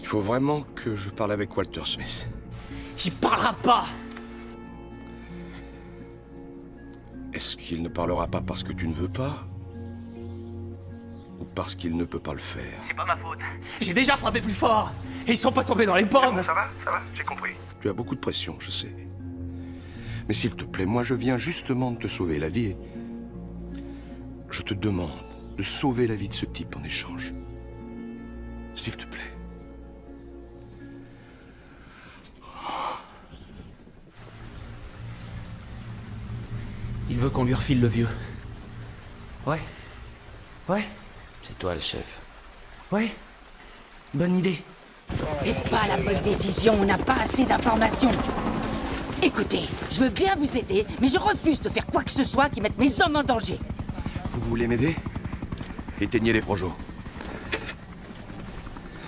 Il faut vraiment que je parle avec Walter Smith. Il parlera pas! Est-ce qu'il ne parlera pas parce que tu ne veux pas? Ou parce qu'il ne peut pas le faire? C'est pas ma faute. J'ai déjà frappé plus fort. Et ils sont pas tombés dans les pommes. Ça va, j'ai compris. Tu as beaucoup de pression, je sais. Mais s'il te plaît, moi je viens justement de te sauver la vie et je te demande de sauver la vie de ce type en échange. S'il te plaît. Il veut qu'on lui refile le vieux. Ouais. Ouais. C'est toi le chef. Ouais. Bonne idée. C'est pas la bonne décision, on n'a pas assez d'informations. Écoutez, je veux bien vous aider, mais je refuse de faire quoi que ce soit qui mette mes hommes en danger. Vous voulez m'aider? Éteignez les projos.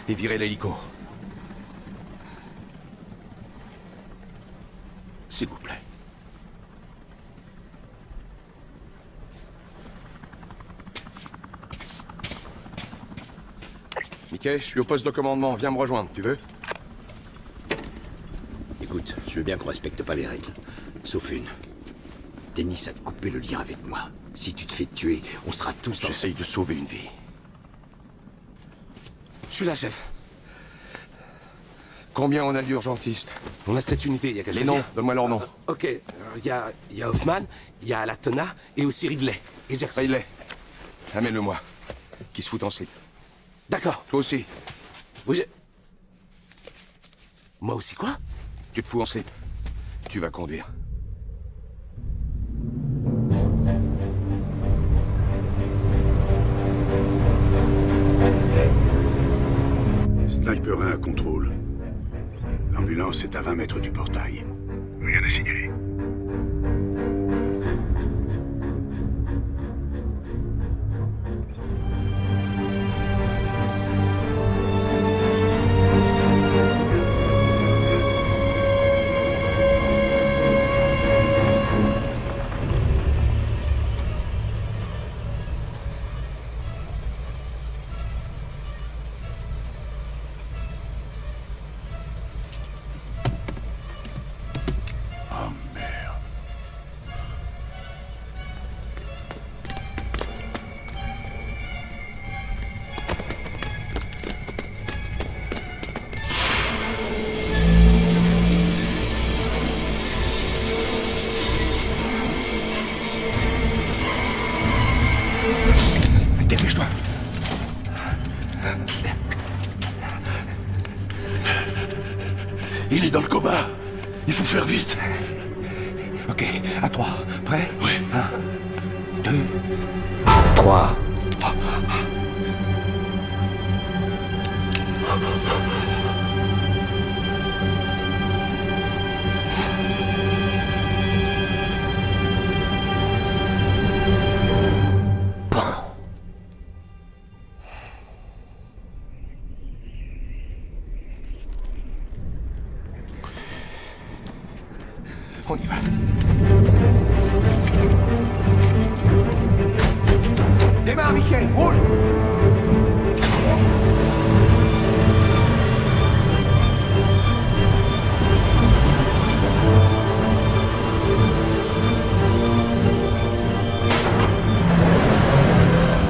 Et virez l'hélico. S'il vous plaît. Mickey, je suis au poste de commandement. Viens me rejoindre, tu veux? Écoute, je veux bien qu'on respecte pas les règles. Sauf une. Denis a coupé le lien avec moi. Si tu te fais tuer, on sera tous dans... J'essaye de sauver une vie. Je suis là, chef. Combien on a d'urgentistes? On a 7 unités, il y a qu'à Les choisir. noms, donne-moi leurs noms. Ok, il y a Hoffman, il y a Latona et aussi Ridley. Et Jackson. Ridley, amène-le-moi. Qui se fout en slip. D'accord. Toi aussi. Oui, Moi aussi quoi? Tu te fous en slip. Tu vas conduire. Sniper 1 à contrôle. L'ambulance est à 20 mètres du portail. Rien à signaler. faire vite. Ok, à 3. Prêt? Oui. 1, 2, 3. On y va. Démarre, Mickey, roule.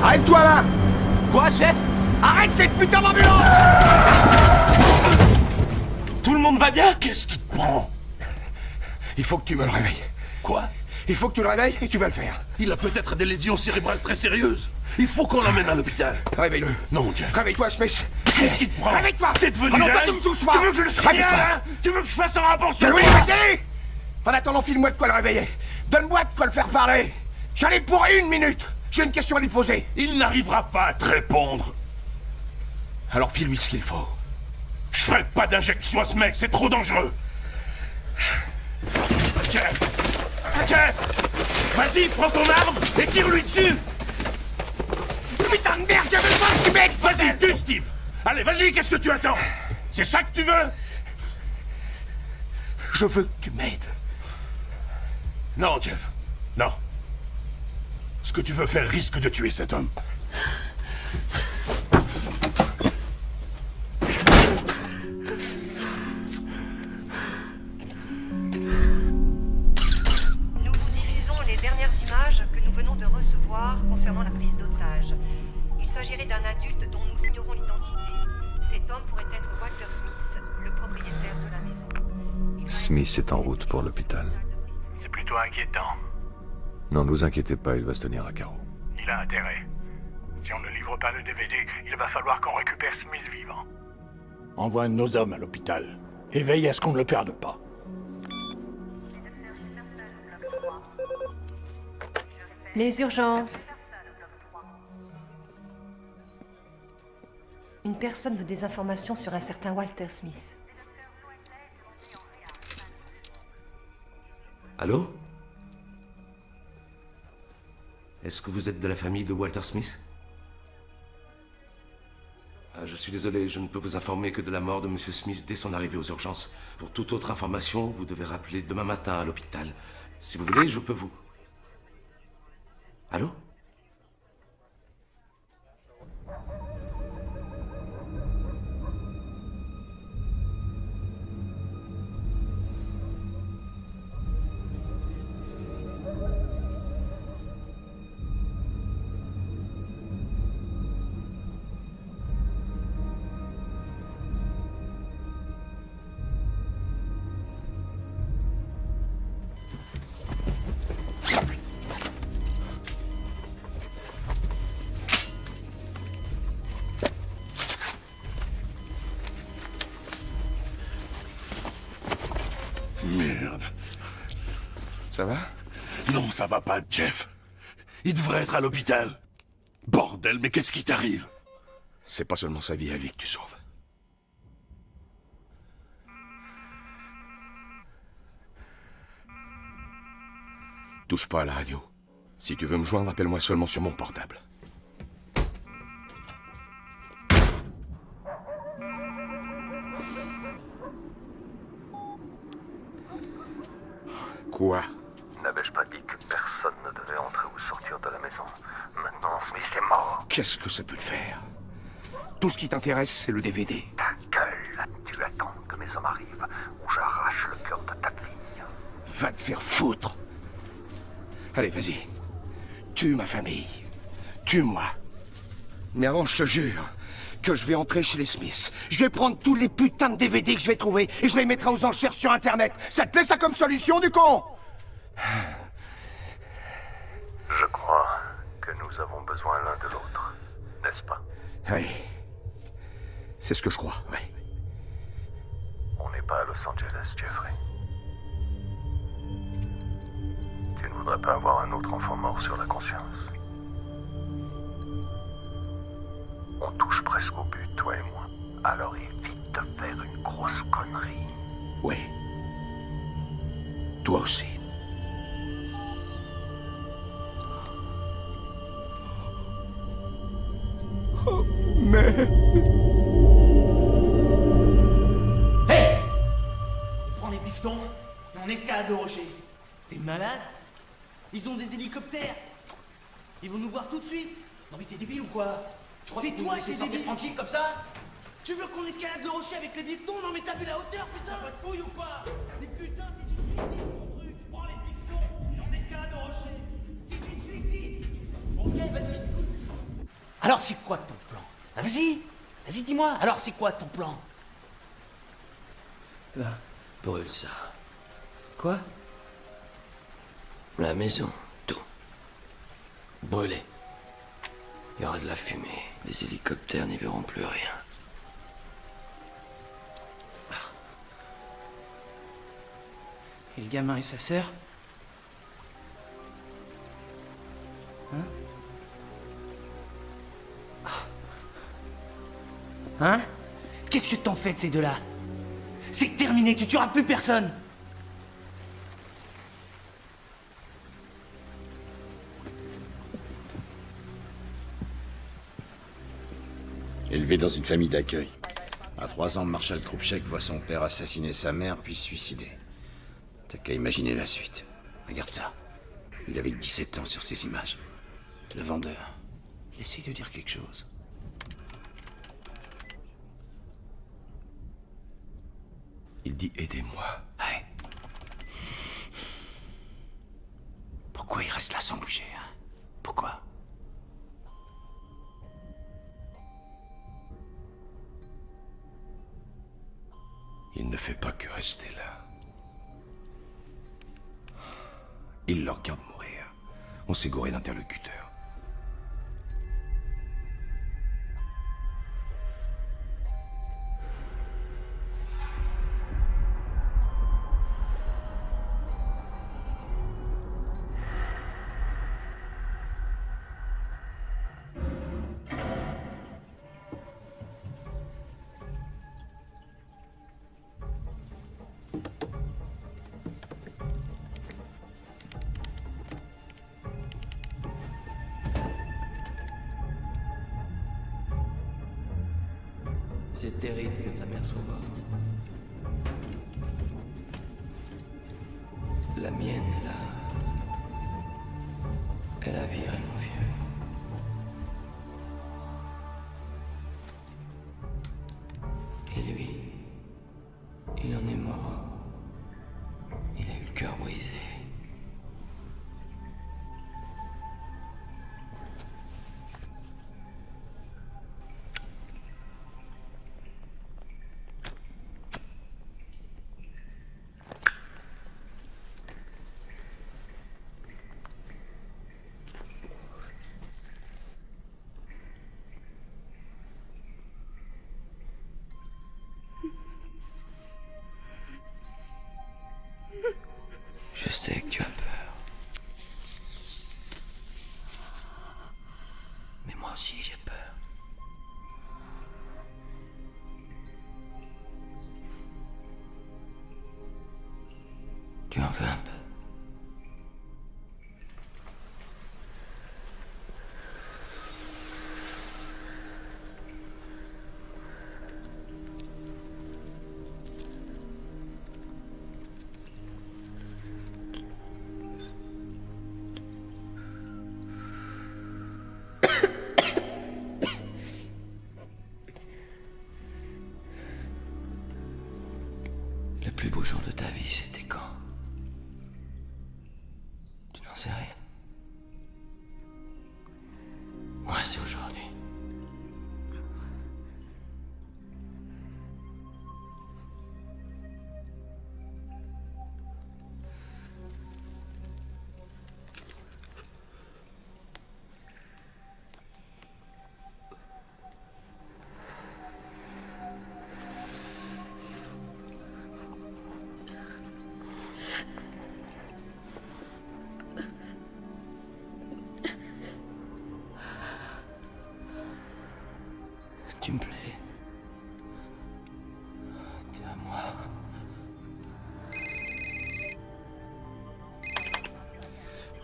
Arrête-toi là. Quoi, chef? Arrête cette putain d'ambulance. Tout le monde va bien? Qu'est-ce qui te prend? Il faut que tu me le réveilles. Quoi? Il faut que tu le réveilles et tu vas le faire. Il a peut-être des lésions cérébrales très sérieuses. Il faut qu'on l'emmène à l'hôpital. Réveille-le. Non, Jeff. Réveille-toi, Smith. Qu'est-ce qui te prend? Réveille-toi. T'es devenu non, dingue? tu me touches pas. Tu veux que je le signale, hein? Tu veux que je fasse un rapport sur oui, toi? vas-y. En attendant, file-moi de quoi le réveiller. Donne-moi de quoi le faire parler. J'en ai pour 1 minute. J'ai une question à lui poser. Il n'arrivera pas à te répondre. Alors file-lui ce qu'il faut. Je ferai pas d'injection à ce mec, c'est trop dangereux. Jeff! Jeff! Vas-y, prends ton arme et tire-lui dessus! Putain de merde, je veux pas que tu m'aides! Vas-y, tue ce type! Allez, vas-y, qu'est-ce que tu attends? C'est ça que tu veux? Je veux que tu m'aides. Non, Jeff. Non. Ce que tu veux faire risque de tuer cet homme. Nous vous diffusons les dernières images que nous venons de recevoir concernant la prise d'otage. Il s'agirait d'un adulte dont nous ignorons l'identité. Cet homme pourrait être Walter Smith, le propriétaire de la maison. Smith est en route pour l'hôpital. C'est plutôt inquiétant. N'en vous inquiétez pas, il va se tenir à carreau. Il a intérêt. Si on ne livre pas le DVD, il va falloir qu'on récupère Smith vivant. Envoie un de nos hommes à l'hôpital. Et veille à ce qu'on ne le perde pas. Les urgences. Une personne veut des informations sur un certain Walter Smith. Allô? Est-ce que vous êtes de la famille de Walter Smith? Je suis désolé, je ne peux vous informer que de la mort de Monsieur Smith dès son arrivée aux urgences. Pour toute autre information, vous devez rappeler demain matin à l'hôpital. Si vous voulez, je peux vous... Allô? Merde. Ça va? Non, ça va pas, Jeff. Il devrait être à l'hôpital. Bordel, mais qu'est-ce qui t'arrive? C'est pas seulement sa vie à lui que tu sauves. Touche pas à la radio. Si tu veux me joindre, appelle-moi seulement sur mon portable. Quoi? N'avais-je pas dit que personne ne devait entrer ou sortir de la maison? Maintenant, Smith est mort. Qu'est-ce que ça peut te faire? Tout ce qui t'intéresse, c'est le DVD. Ta gueule! Tu attends que mes hommes arrivent ou j'arrache le cœur de ta fille. Va te faire foutre! Allez, vas-y. Tue ma famille. Tue-moi. Mais avant, je te jure que je vais entrer chez les Smiths. Je vais prendre tous les putains de DVD que je vais trouver et je les mettrai aux enchères sur Internet. Ça te plaît, ça, comme solution, du con? Je crois que nous avons besoin l'un de l'autre, n'est-ce pas? Oui. C'est ce que je crois, oui. On n'est pas à Los Angeles, Jeffrey. voudrais pas avoir un autre enfant mort sur la conscience. On touche presque au but, toi et moi. Alors évite de faire une grosse connerie. Oui. Toi aussi. Oh, mais... Hey! On prend les bifetons et on escalade le rocher. T'es malade? Ils ont des hélicoptères. Ils vont nous voir tout de suite. Non mais t'es débile ou quoi? Tu crois que tu vas laisser sortir tranquille comme ça? Tu veux qu'on escalade le rocher avec les bifetons? Non mais t'as vu la hauteur, putain? T'as pas de couilles ou quoi? Mais putain, c'est du suicide ton truc. Prends les bifetons et on escalade le rocher. C'est du suicide. Ok, vas-y, je t'écoute. Alors c'est quoi ton plan? Ah, vas-y, dis-moi. Alors c'est quoi ton plan? Là, brûle ça. Quoi? La maison, tout. Brûlé. Il y aura de la fumée. Les hélicoptères n'y verront plus rien. Et le gamin et sa sœur? Hein? Hein? Qu'est-ce que t'en fais de ces deux-là? C'est terminé, tu tueras plus personne! Élevé dans une famille d'accueil. À 3 ans, Marshall Krupchek voit son père assassiner sa mère, puis se suicider. T'as qu'à imaginer la suite. Regarde ça. Il avait 17 ans sur ces images. Le vendeur. Il essaye de dire quelque chose. Il dit aidez-moi. Ouais. Pourquoi il reste là sans bouger, hein? Pourquoi? Il ne fait pas que rester là. Il le regarde mourir. On s'est gouré d'interlocuteurs. C'est terrible que ta mère soit morte. La mienne, elle a viré mon vieux. Et lui, il en est mort. Il a eu le cœur brisé. Je sais que tu as peur. Mais moi aussi j'ai peur. Tu en veux un peu? Le plus beau jour de ta vie, c'était quand? Tu n'en sais rien. Moi, c'est aujourd'hui.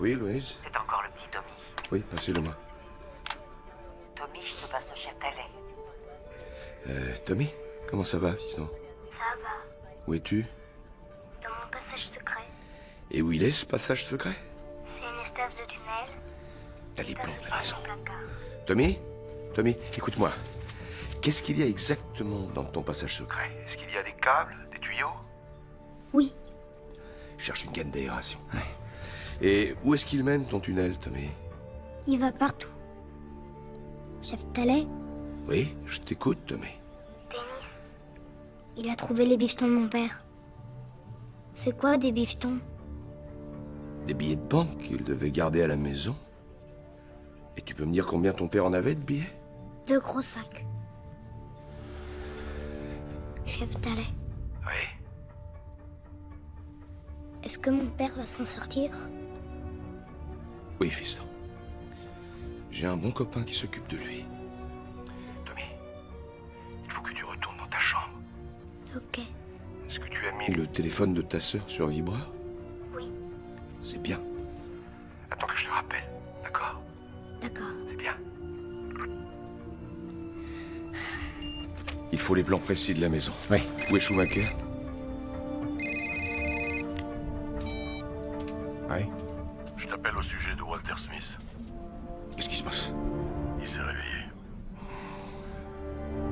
Oui, Louise? C'est encore le petit Tommy. Oui, passez-le-moi. Tommy, je te passe le chef Thalet. Tommy? Comment ça va, fiston? Ça va. Où es-tu? Dans mon passage secret. Et où il est, ce passage secret? C'est une espèce de tunnel. T'as les plombs de la maison. Tommy? Tommy, écoute-moi. Qu'est-ce qu'il y a exactement dans ton passage secret? Est-ce qu'il y a des câbles, des tuyaux? Oui. Je cherche une gaine d'aération. Et où est-ce qu'il mène ton tunnel, Tommy? Il va partout. Chef Thalet, Oui, je t'écoute, Tommy. il a trouvé les bifetons de mon père. C'est quoi des bifetons? Des billets de banque qu'il devait garder à la maison. Et tu peux me dire combien ton père en avait de billets? 2 gros sacs. Chef Thalet. Oui. Est-ce que mon père va s'en sortir? Oui, fiston. J'ai un bon copain qui s'occupe de lui. Tommy, il faut que tu retournes dans ta chambre. Ok. Est-ce que tu as mis... Et le téléphone de ta sœur sur vibreur? Oui. C'est bien. Attends que je te rappelle, d'accord? D'accord. C'est bien. Il faut les plans précis de la maison. Oui. Où est Schumacher? Oui. Je t'appelle au sujet de Walter Smith. Qu'est-ce qui se passe? Il s'est réveillé.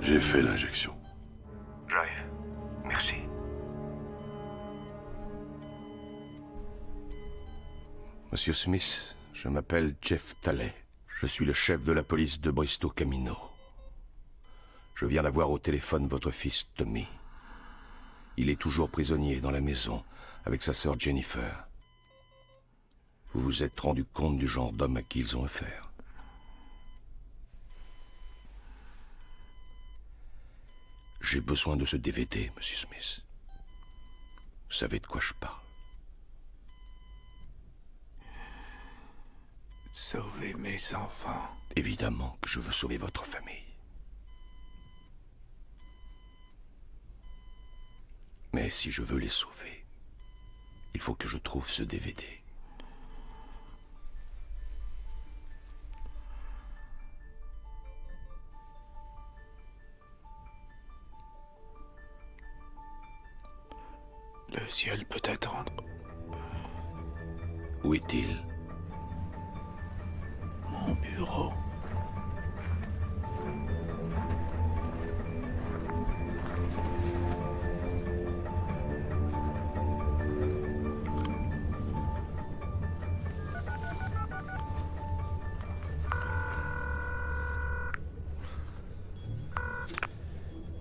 J'ai fait l'injection. J'arrive. Merci. Monsieur Smith, je m'appelle Jeff Thalet. Je suis le chef de la police de Bristow Camino. Je viens d'avoir au téléphone votre fils Tommy. Il est toujours prisonnier dans la maison avec sa sœur Jennifer. Vous vous êtes rendu compte du genre d'homme à qui ils ont affaire. J'ai besoin de ce DVD, monsieur Smith. Vous savez de quoi je parle? Sauver mes enfants. Évidemment que je veux sauver votre famille. Mais si je veux les sauver, il faut que je trouve ce DVD. Le ciel peut attendre. Où est-il? Mon bureau.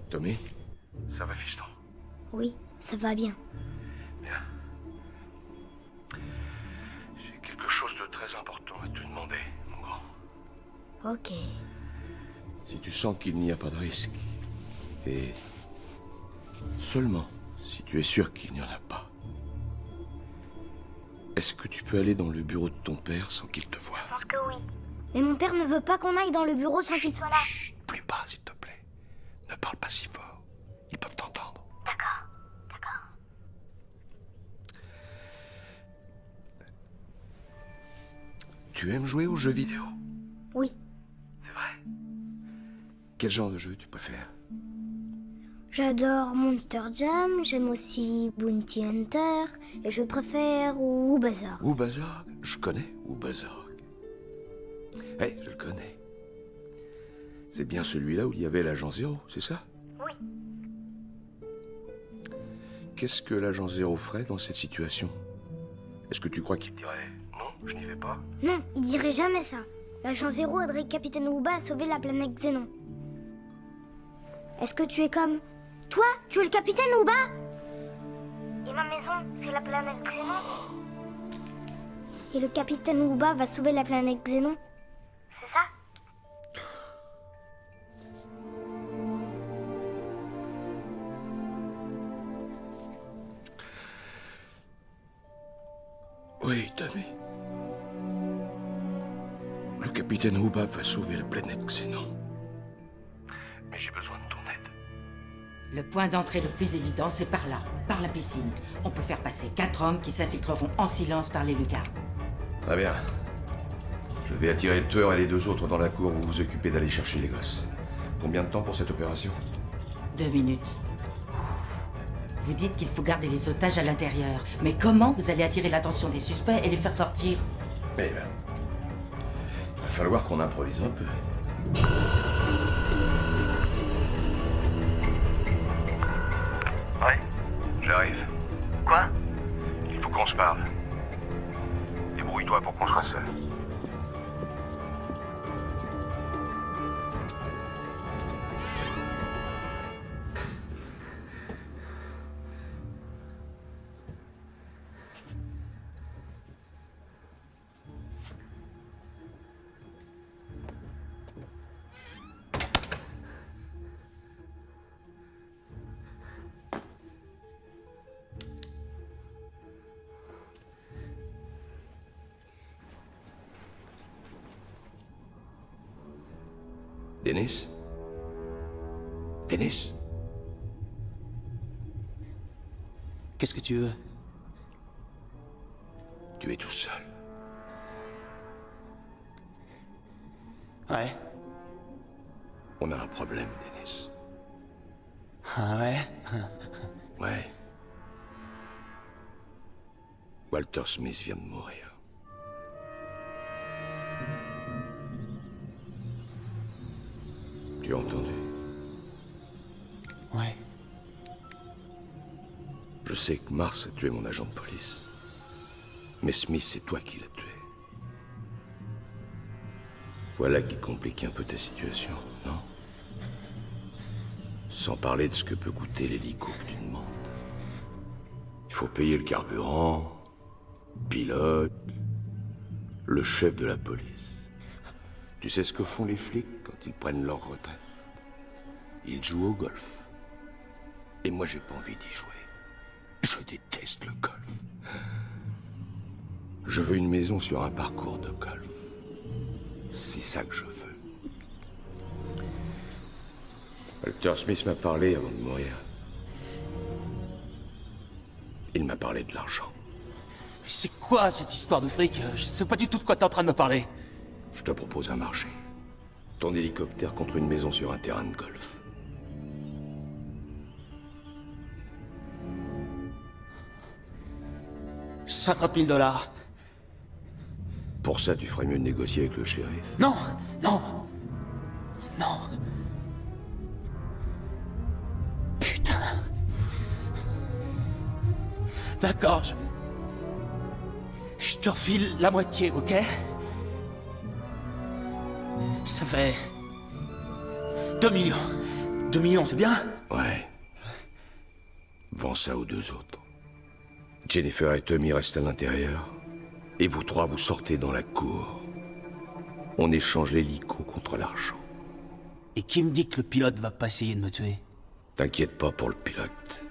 Tommy? Ça va, fiston? Oui, ça va bien. Bien. J'ai quelque chose de très important à te demander, mon grand. Ok. Si tu sens qu'il n'y a pas de risque, et seulement si tu es sûr qu'il n'y en a pas, est-ce que tu peux aller dans le bureau de ton père sans qu'il te voie? Je pense que oui. Mais mon père ne veut pas qu'on aille dans le bureau sans qu'il soit là. Plus bas, s'il te plaît. Ne parle pas si fort. Ils peuvent t'entendre. D'accord, d'accord. Tu aimes jouer aux jeux vidéo? Oui. C'est vrai? Quel genre de jeu tu préfères? J'adore Monster Jam, j'aime aussi Bounty Hunter, et je préfère Oubazar. Oubazar? Je connais Oubazar. Eh, je le connais. C'est bien celui-là où il y avait l'agent Zéro, c'est ça? Oui. Qu'est-ce que l'agent Zéro ferait dans cette situation? Est-ce que tu crois qu'il dirait non, je n'y vais pas? Non, il dirait jamais ça. L'agent Zéro aiderait le capitaine Ouba à sauver la planète Xénon. Est-ce que tu es comme... Toi, tu es le capitaine Ouba? Et ma maison, c'est la planète Xénon? Et le capitaine Ouba va sauver la planète Xénon? C'est ça? Oui, Tommy. Le capitaine Ouba va sauver la planète Xénon. Mais j'ai besoin de ton aide. Le point d'entrée le plus évident, c'est par là, par la piscine. On peut faire passer 4 hommes qui s'infiltreront en silence par les lucarnes. Très bien. Je vais attirer le tueur et les 2 autres dans la cour. Vous vous occupez d'aller chercher les gosses. Combien de temps pour cette opération? 2 minutes. Vous dites qu'il faut garder les otages à l'intérieur. Mais comment vous allez attirer l'attention des suspects et les faire sortir? Eh ben, il va falloir qu'on improvise un peu. Ouais, j'arrive. Quoi? Il faut qu'on se parle. Débrouille-toi pour qu'on soit seul. Dennis? Dennis? Qu'est-ce que tu veux? Tu es tout seul. Ouais. On a un problème, Dennis. Ah ouais? Ouais. Walter Smith vient de mourir. Tu as entendu? Ouais. Je sais que Mars a tué mon agent de police. Mais Smith, c'est toi qui l'as tué. Voilà qui complique un peu ta situation, non? Sans parler de ce que peut coûter l'hélico que tu demandes. Il faut payer le carburant, le pilote, le chef de la police. Tu sais ce que font les flics quand ils prennent leur retraite? Ils jouent au golf. Et moi, j'ai pas envie d'y jouer. Je déteste le golf. Je veux une maison sur un parcours de golf. C'est ça que je veux. Walter Smith m'a parlé avant de mourir. Il m'a parlé de l'argent. C'est quoi cette histoire de fric? Je sais pas du tout de quoi t'es en train de me parler. Je te propose un marché. Ton hélicoptère contre une maison sur un terrain de golf. $50 000. Pour ça, tu ferais mieux de négocier avec le shérif. Non, non, non. Putain. D'accord, je te refile la moitié, ok? Ça fait 2 millions. 2 millions, c'est bien? Ouais. Vends ça aux 2 autres. Jennifer et Tommy restent à l'intérieur. Et vous 3, vous sortez dans la cour. On échange l'hélico contre l'argent. Et qui me dit que le pilote va pas essayer de me tuer? T'inquiète pas pour le pilote.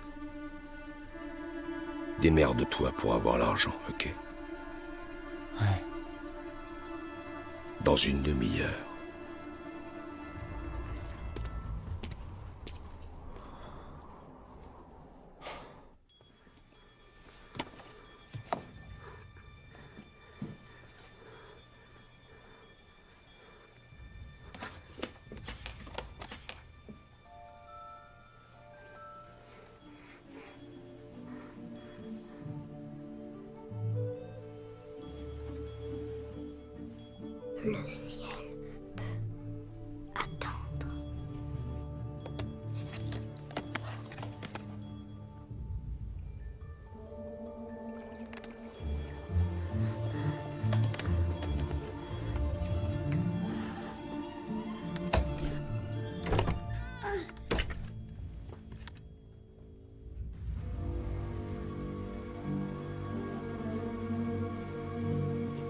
Démerde-toi pour avoir l'argent, ok? Ouais. Dans une demi-heure. Le ciel peut attendre.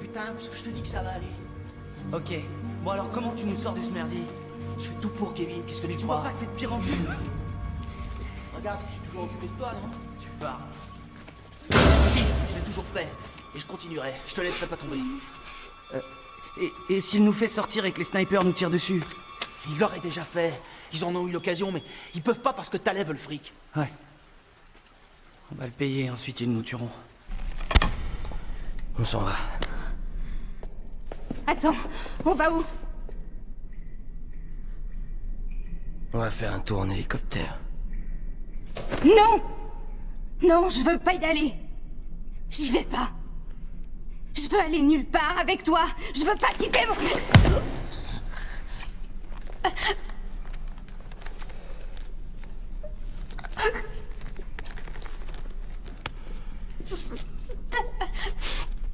Putain, parce que je te dis que ça va aller. Ok. Bon alors comment tu nous sors de ce merdier? Je fais tout pour Kevin, qu'est-ce que tu crois? Tu vois pas que c'est de pire en pire? Regarde, je suis toujours occupé de toi, non? Tu parles. Si, je l'ai toujours fait. Et je continuerai, je te laisserai pas tomber. Et s'il nous fait sortir et que les snipers nous tirent dessus? Ils l'auraient déjà fait. Ils en ont eu l'occasion, mais ils peuvent pas parce que t'enlèves le fric. Ouais. On va le payer, ensuite ils nous tueront. On s'en va. Attends, on va où? On va faire un tour en hélicoptère. Non! Non, je veux pas y aller. J'y vais pas. Je veux aller nulle part avec toi. Je veux pas quitter mon...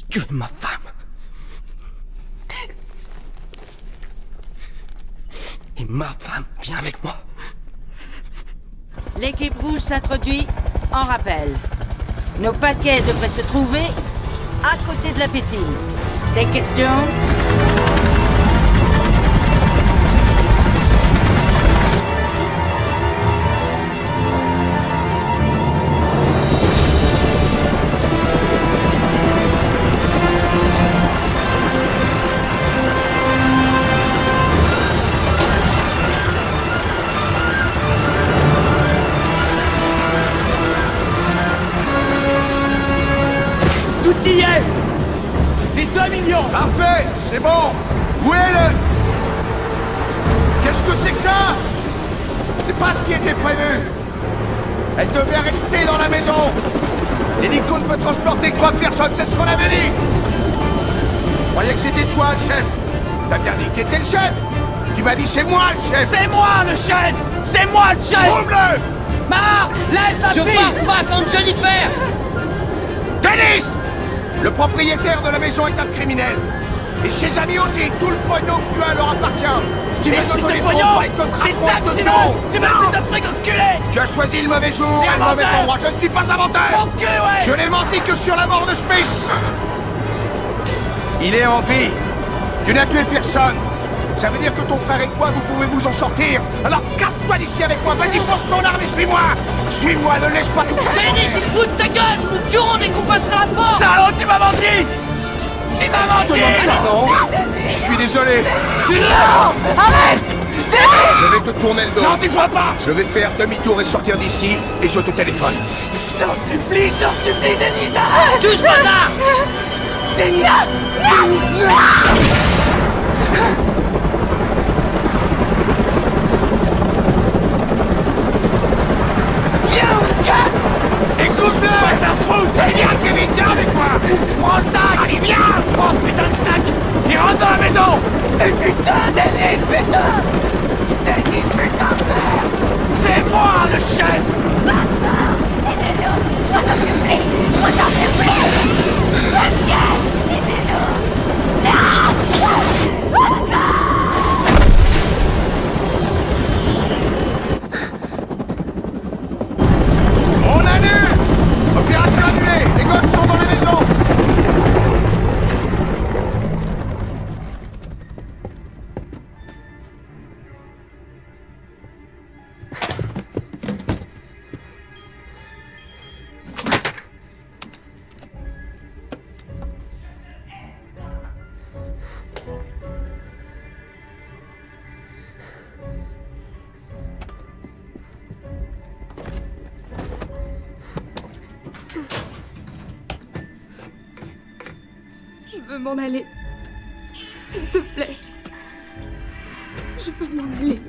Tu es ma femme. Et ma femme vient avec moi. L'équipe rouge s'introduit en rappel. Nos paquets devraient se trouver à côté de la piscine. Des questions? Tout y est! Les 2 millions! Parfait, c'est bon. Où est le... Qu'est-ce que c'est que ça? C'est pas ce qui était prévu. Elle devait rester dans la maison. L'hélico ne peut transporter que 3 personnes, c'est ce qu'on avait dit. Je croyais que c'était toi le chef. T'as bien dit qui était le chef. Tu m'as dit c'est moi le chef. C'est moi le chef! C'est moi le chef! Prouve-le! Mars, laisse la fille! Je pars pas sans Jennifer! Dennis! Le propriétaire de la maison est un criminel. Et ses amis aussi, tout le pognon que tu as leur appartient. Tu veux plus de pognon? C'est ça que tu veux! Tu veux plus de fric enculé! Tu as choisi le mauvais jour et le mauvais endroit. Je ne suis pas un menteur. Mon cul, ouais! Je n'ai menti que sur la mort de Smith. Il est en vie. Tu n'as tué personne. Ça veut dire que ton frère et toi, vous pouvez vous en sortir. Alors casse-toi d'ici avec moi. Vas-y, pose ton arme et suis-moi. Suis-moi, ne laisse pas... Dennis, il se fout de ta gueule! Nous nous tuerons dès qu'on passera la porte! Salaud, tu m'as menti! Tu m'as Je te menti! demande pardon. Je suis désolé. Non! Arrête! Je vais te tourner le dos. Non, tu vois pas! Je vais faire demi-tour et sortir d'ici, et je te téléphone. Je t'en supplie, Denis, arrête! Tous bâtard! Denis! Viens, on se casse! Écoute-le! Va te foutre! Viens, Kevin, viens avec moi! Prends le sac! Allez, viens! Prends ce putain de sac! Et rentre dans la maison! Et putain, Denis, putain! Denis, putain, merde! C'est moi, le chef! Je m'en supplie! Je m'en supplie! On annule! Opération annulée! Les gosses sont dans la maison! Je veux m'en aller. S'il te plaît. Je veux m'en aller.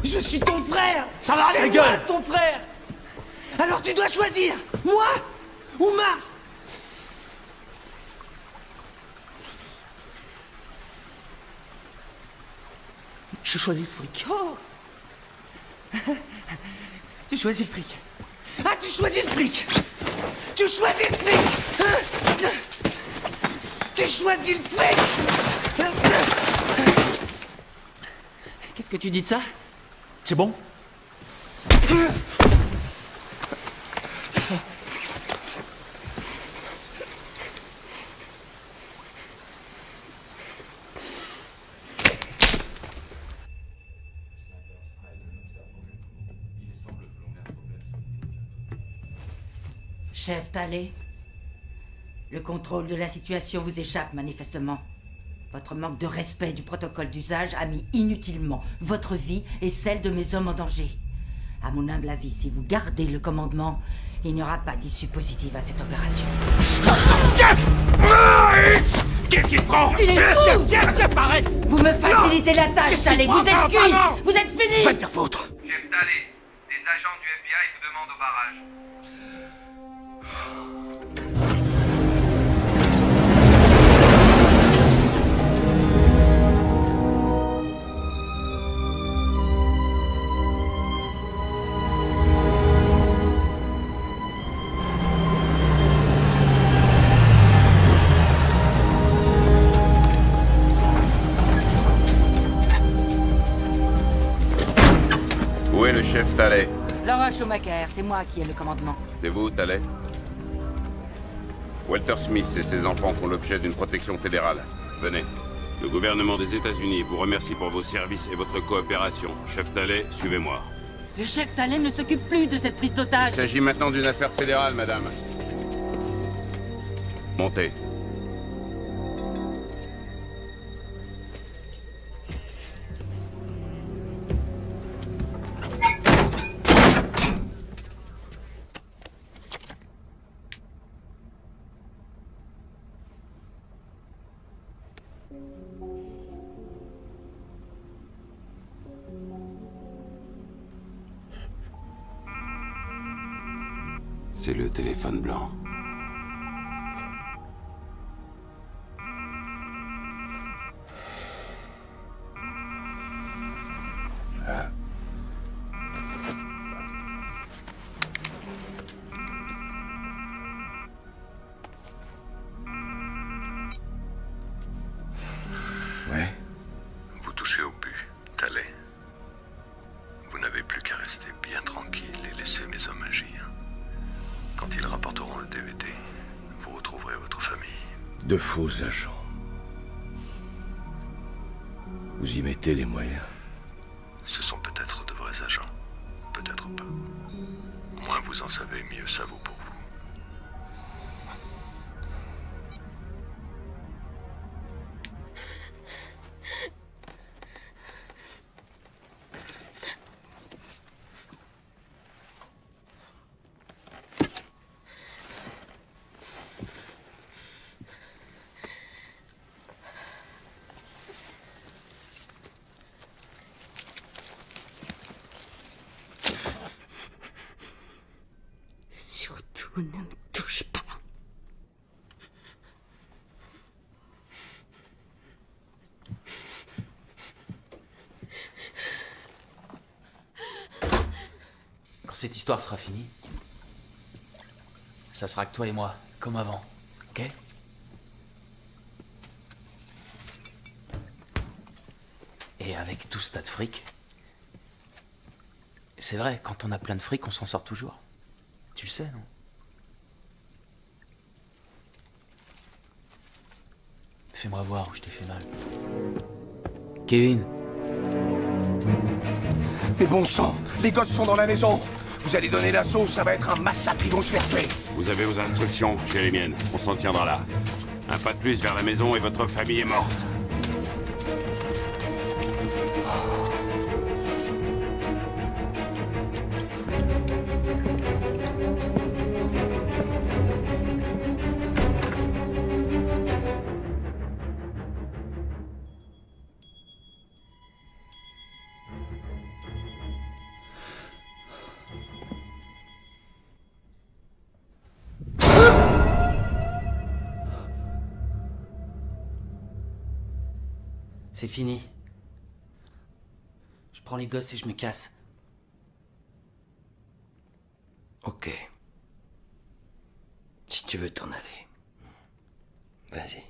Je suis ton frère! Ça va aller, gueule! Ton frère! Alors tu dois choisir! Moi ou Mars? Je choisis le fric. Oh. Tu choisis le fric. Ah, tu choisis le fric! Tu choisis le fric! Tu choisis le fric! Qu'est-ce que tu dis de ça? C'est bon? Chef Talley, le contrôle de la situation vous échappe manifestement. Votre manque de respect du protocole d'usage a mis inutilement votre vie et celle de mes hommes en danger. À mon humble avis, si vous gardez le commandement, il n'y aura pas d'issue positive à cette opération. Qu'est-ce qu'il prend? Il est fou! Tiens, pareil! Vous me facilitez la tâche, Talley. Vous êtes cuit! Vous êtes fini! Va te faire foutre! Chef Talley, des agents du FBI vous demandent au barrage. Où est le chef Talley? Laura Schumacher, c'est moi qui ai le commandement. C'est vous, Talley? Walter Smith et ses enfants font l'objet d'une protection fédérale. Venez. Le gouvernement des États-Unis vous remercie pour vos services et votre coopération. Chef Talley, suivez-moi. Le chef Talley ne s'occupe plus de cette prise d'otage. Il s'agit maintenant d'une affaire fédérale, madame. Montez. C'est le téléphone blanc. Ouais. Vous touchez au but, Talley. Vous n'avez plus qu'à rester bien tranquille et laisser mes hommes agir. Quand ils rapporteront le DVD, vous retrouverez votre famille. De faux agents. Vous y mettez les moyens. Ce sont peut-être de vrais agents, peut-être pas. Moins vous en savez, mieux ça vaut pour vous. Surtout, ne me touche pas. Quand cette histoire sera finie, ça sera que toi et moi, comme avant, ok? Et avec tout ce tas de fric, c'est vrai, quand on a plein de fric, on s'en sort toujours. Tu le sais, non? Fais-moi voir où je t'ai fait mal. Kevin. Mais bon sang, les gosses sont dans la maison. Vous allez donner l'assaut, ça va être un massacre, ils vont se faire tuer. Vous avez vos instructions, j'ai les miennes. On s'en tiendra là. Un pas de plus vers la maison et votre famille est morte. C'est fini. Je prends les gosses et je me casse. Ok. Si tu veux t'en aller. Vas-y.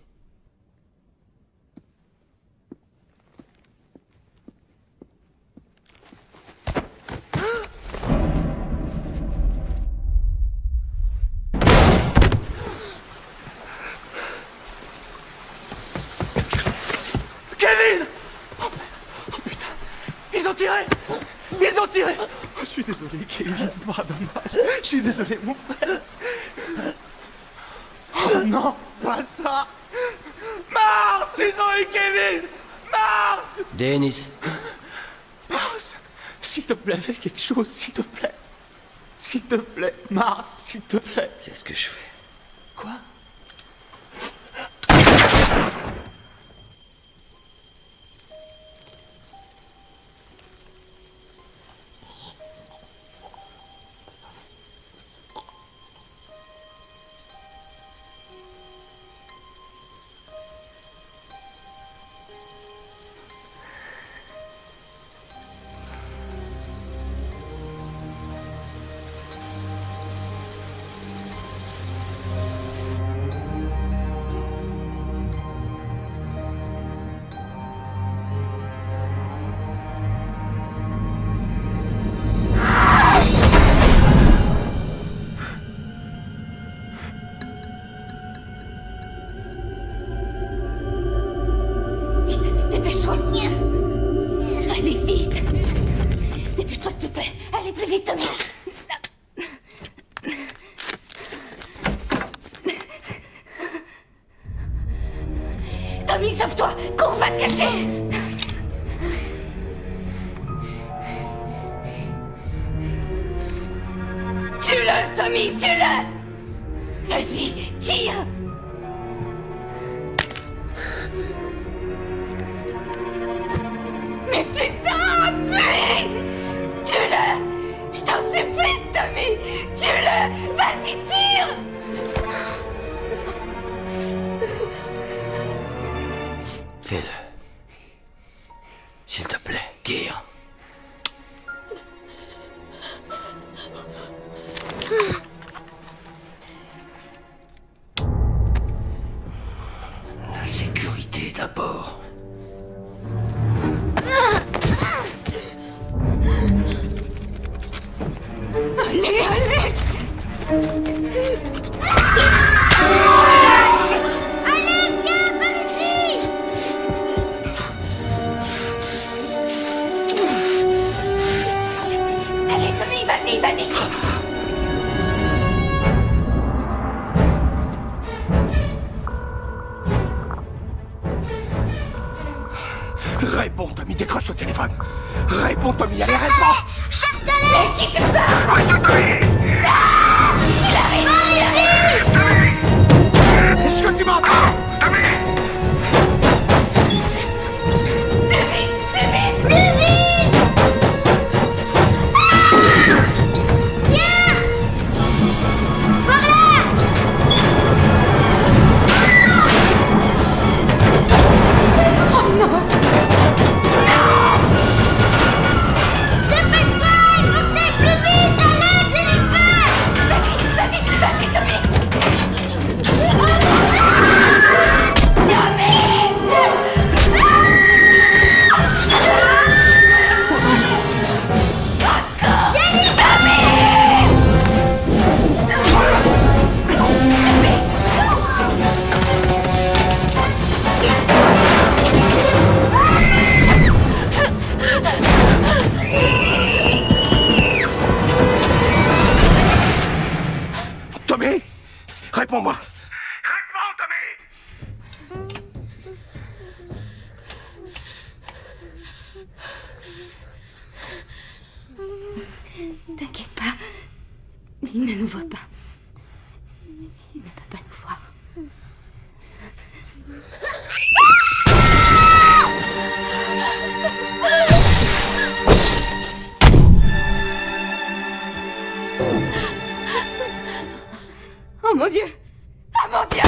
Kevin! Oh putain! Ils ont tiré! Ils ont tiré! Oh, je suis désolé, Kevin, pardonne-moi. Je suis désolé, mon frère. Oh non, pas ça! Mars! Ils ont eu Kevin! Mars! Dennis. Mars! S'il te plaît, fais quelque chose, s'il te plaît. S'il te plaît, Mars, s'il te plaît. C'est ce que je fais. Quoi? Dépêche-toi. Allez, vite. Dépêche-toi, s'il te plaît. Allez, plus vite, Tommy. Tommy, sauve-toi. Cours, va te cacher. Tue-le, Tommy, tue-le. Vas-y, tire. Mais putain, appuie! Tue-le! Je t'en supplie, Tommy! Tue-le! Vas-y, tire! Fais-le. S'il te plaît, tire. La sécurité d'abord. Allez, allez! Allez, viens, par ici! Allez, Tommy, vas-y, vas-y! Réponds, Tommy, décroche au téléphone. Réponds, Tommy, allez, réponds! Mais qui tu parles? Arrête, Tommy! Il arrive! Par ici! Est-ce que tu m'entends? Tommy! Plus vite, plus vite, plus vite! Viens! Par là! Oh non! Dépêche-toi! Il faut que t'ailles plus vite! Allez, j'ai les peurs! Vas-y, vas-y, Tommy! Tommy! Réponds-moi! T'inquiète pas. Il ne nous voit pas. Il ne peut pas nous voir. Oh mon Dieu! Oh mon Dieu!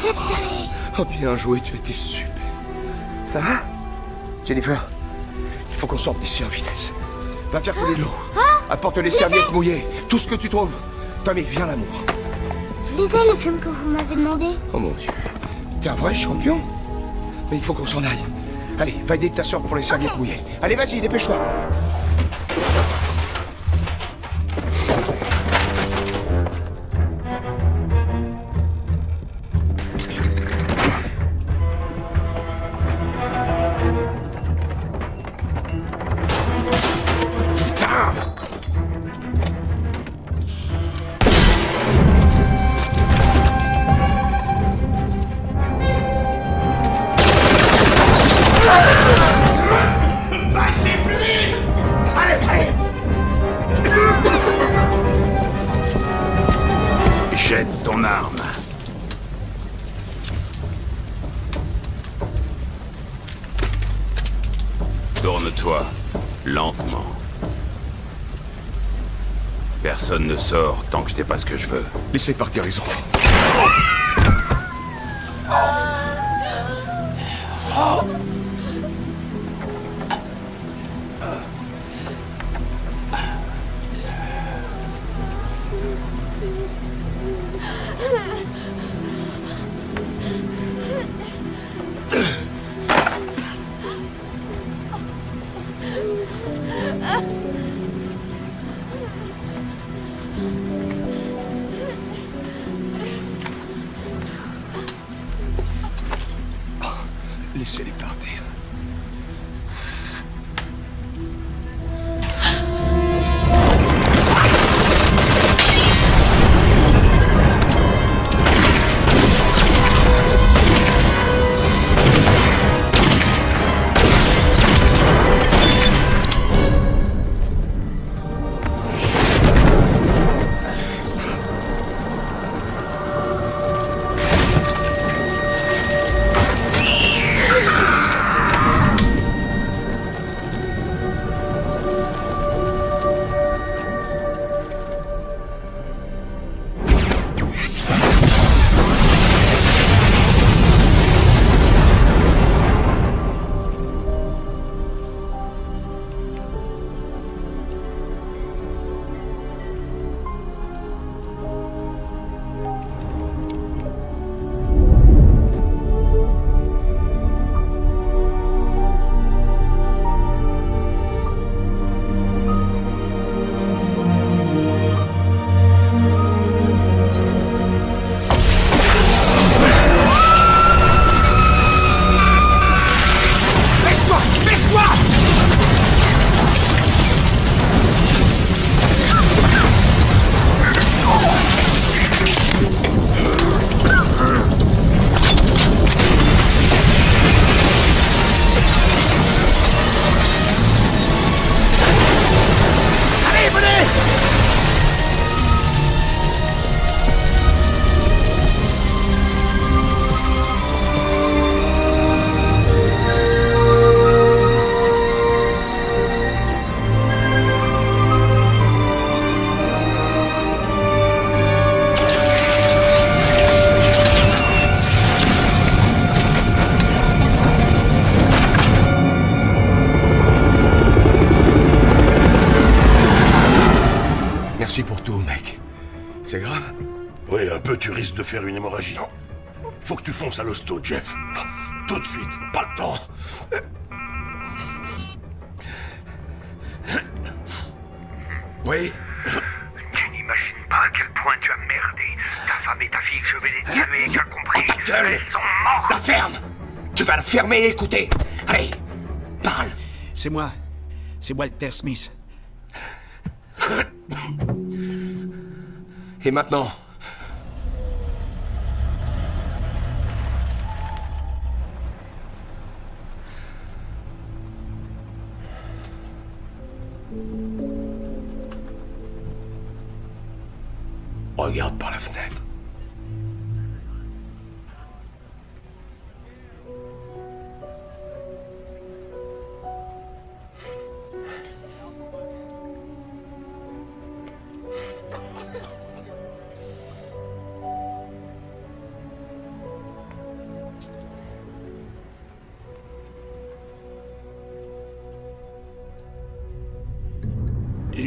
Sheftaley. Oh, bien joué, tu étais super. Ça va Jennifer, il faut qu'on sorte d'ici en vitesse. Va faire couler de l'eau. Apporte les serviettes mouillées, tout ce que tu trouves. Tommy, viens l'amour. Je les ai, les films que vous m'avez demandé. Oh mon Dieu, t'es un vrai champion. Mais il faut qu'on s'en aille. Allez, va aider ta soeur pour les serviettes mouillées. Allez, vas-y, dépêche-toi. Jette ton arme. Tourne-toi, lentement. Personne ne sort tant que je n'ai pas ce que je veux. Laissez partir les enfants. Laissez-les partir. Merci pour tout, mec. C'est grave? Oui, un peu, tu risques de faire une hémorragie. Faut que tu fonces à l'hosto, Jeff. Tout de suite, pas le temps. Oui? Tu n'imagines pas à quel point tu as merdé. Ta femme et ta fille, je vais les tuer, tu as compris? Elles sont mortes. La ferme! Tu vas la fermer et écouter. Allez, parle. C'est moi. C'est Walter Smith. Et maintenant? Regarde par la fenêtre.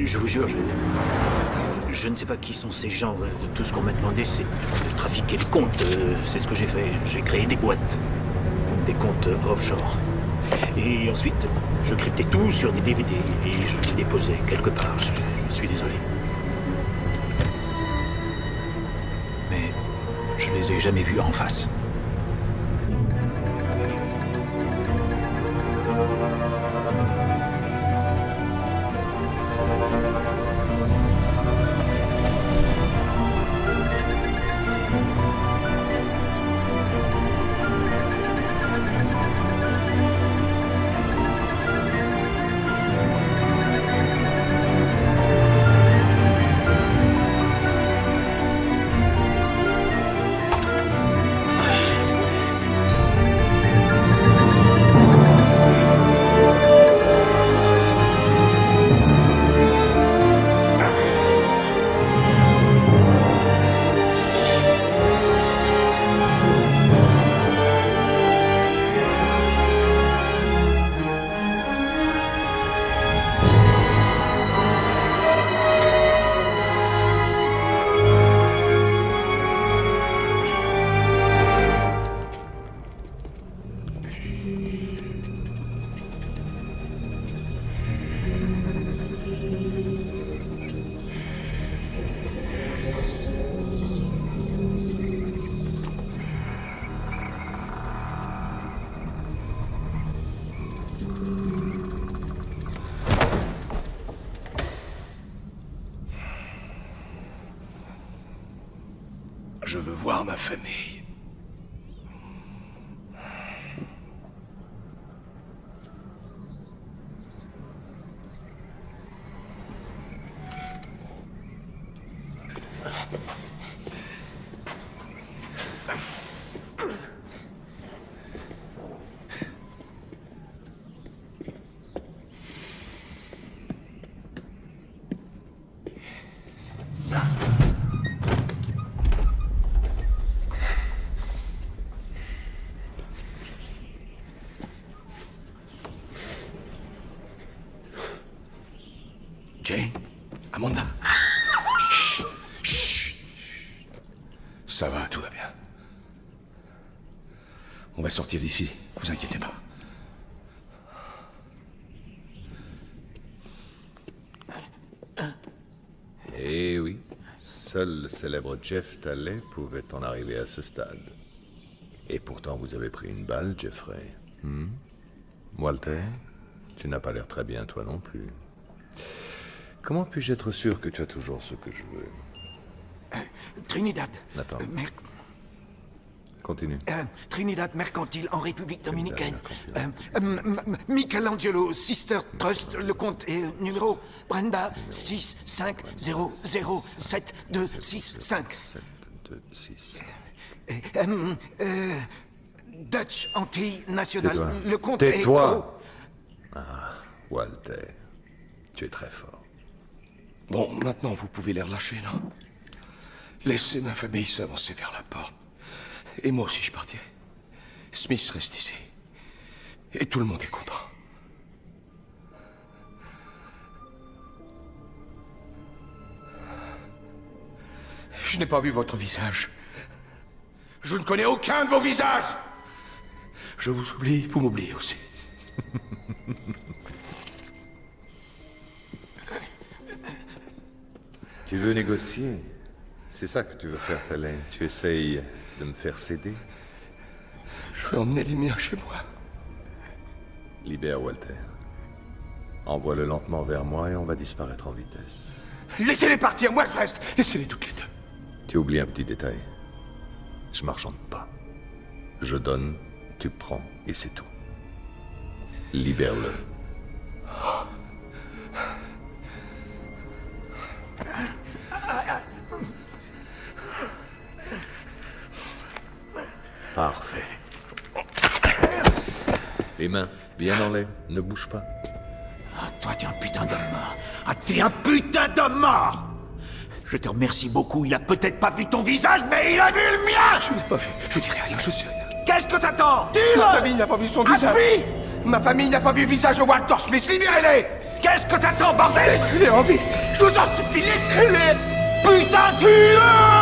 Je vous jure, je ne sais pas qui sont ces gens. Tout ce qu'on m'a demandé, c'est de trafiquer les comptes. C'est ce que j'ai fait. J'ai créé des boîtes. Des comptes offshore. Et ensuite, je cryptais tout sur des DVD et je les déposais quelque part. Je suis désolé. Mais je les ai jamais vus en face. Je veux voir ma famille. Jane? Amanda? Chut, chut. Ça va, tout va bien. On va sortir d'ici, vous inquiétez pas. Eh oui, seul le célèbre Jeff Talley pouvait en arriver à ce stade. Et pourtant, vous avez pris une balle, Jeffrey. Walter, tu n'as pas l'air très bien, toi non plus. Comment puis-je être sûr que tu as toujours ce que je veux? Trinidad. Attends. Continue. Trinidad Mercantile en République Dominicaine. Michelangelo Sister Trust, le compte est numéro Brenda 6500725. 726. Dutch Anti-National, Tais-toi. le compte Tais-toi. Ah, Walter, tu es très fort. Bon, maintenant vous pouvez les relâcher, non? Laissez ma famille s'avancer vers la porte. Et moi aussi je partirai. Smith reste ici. Et tout le monde est content. Je n'ai pas vu votre visage. Je ne connais aucun de vos visages. Je vous oublie, vous m'oubliez aussi. Tu veux négocier? C'est ça que tu veux faire, Talley. Tu essayes de me faire céder? Je veux emmener les miens chez moi. Libère Walter. Envoie-le lentement vers moi et on va disparaître en vitesse. Laissez-les partir, moi je reste. Laissez-les toutes les deux. Tu oublies un petit détail. Je marchande pas. Je donne, tu prends et c'est tout. Libère-le. Parfait. Les mains, bien en l'air, ne bouge pas. Ah, toi, t'es un putain d'homme mort. Ah, t'es un putain d'homme mort. Je te remercie beaucoup. Il a peut-être pas vu ton visage, mais il a vu le mien. Je n'ai pas vu. Je dirai rien, je sais rien. Qu'est-ce que t'attends? Dis-le. Ma famille n'a pas vu son visage. Ma famille n'a pas vu le visage de Walter Smith. Libérez-les. Qu'est-ce que t'attends, bordel? Laissez-les en vie. Je vous en supplie, laissez-les. Putain, tue-le!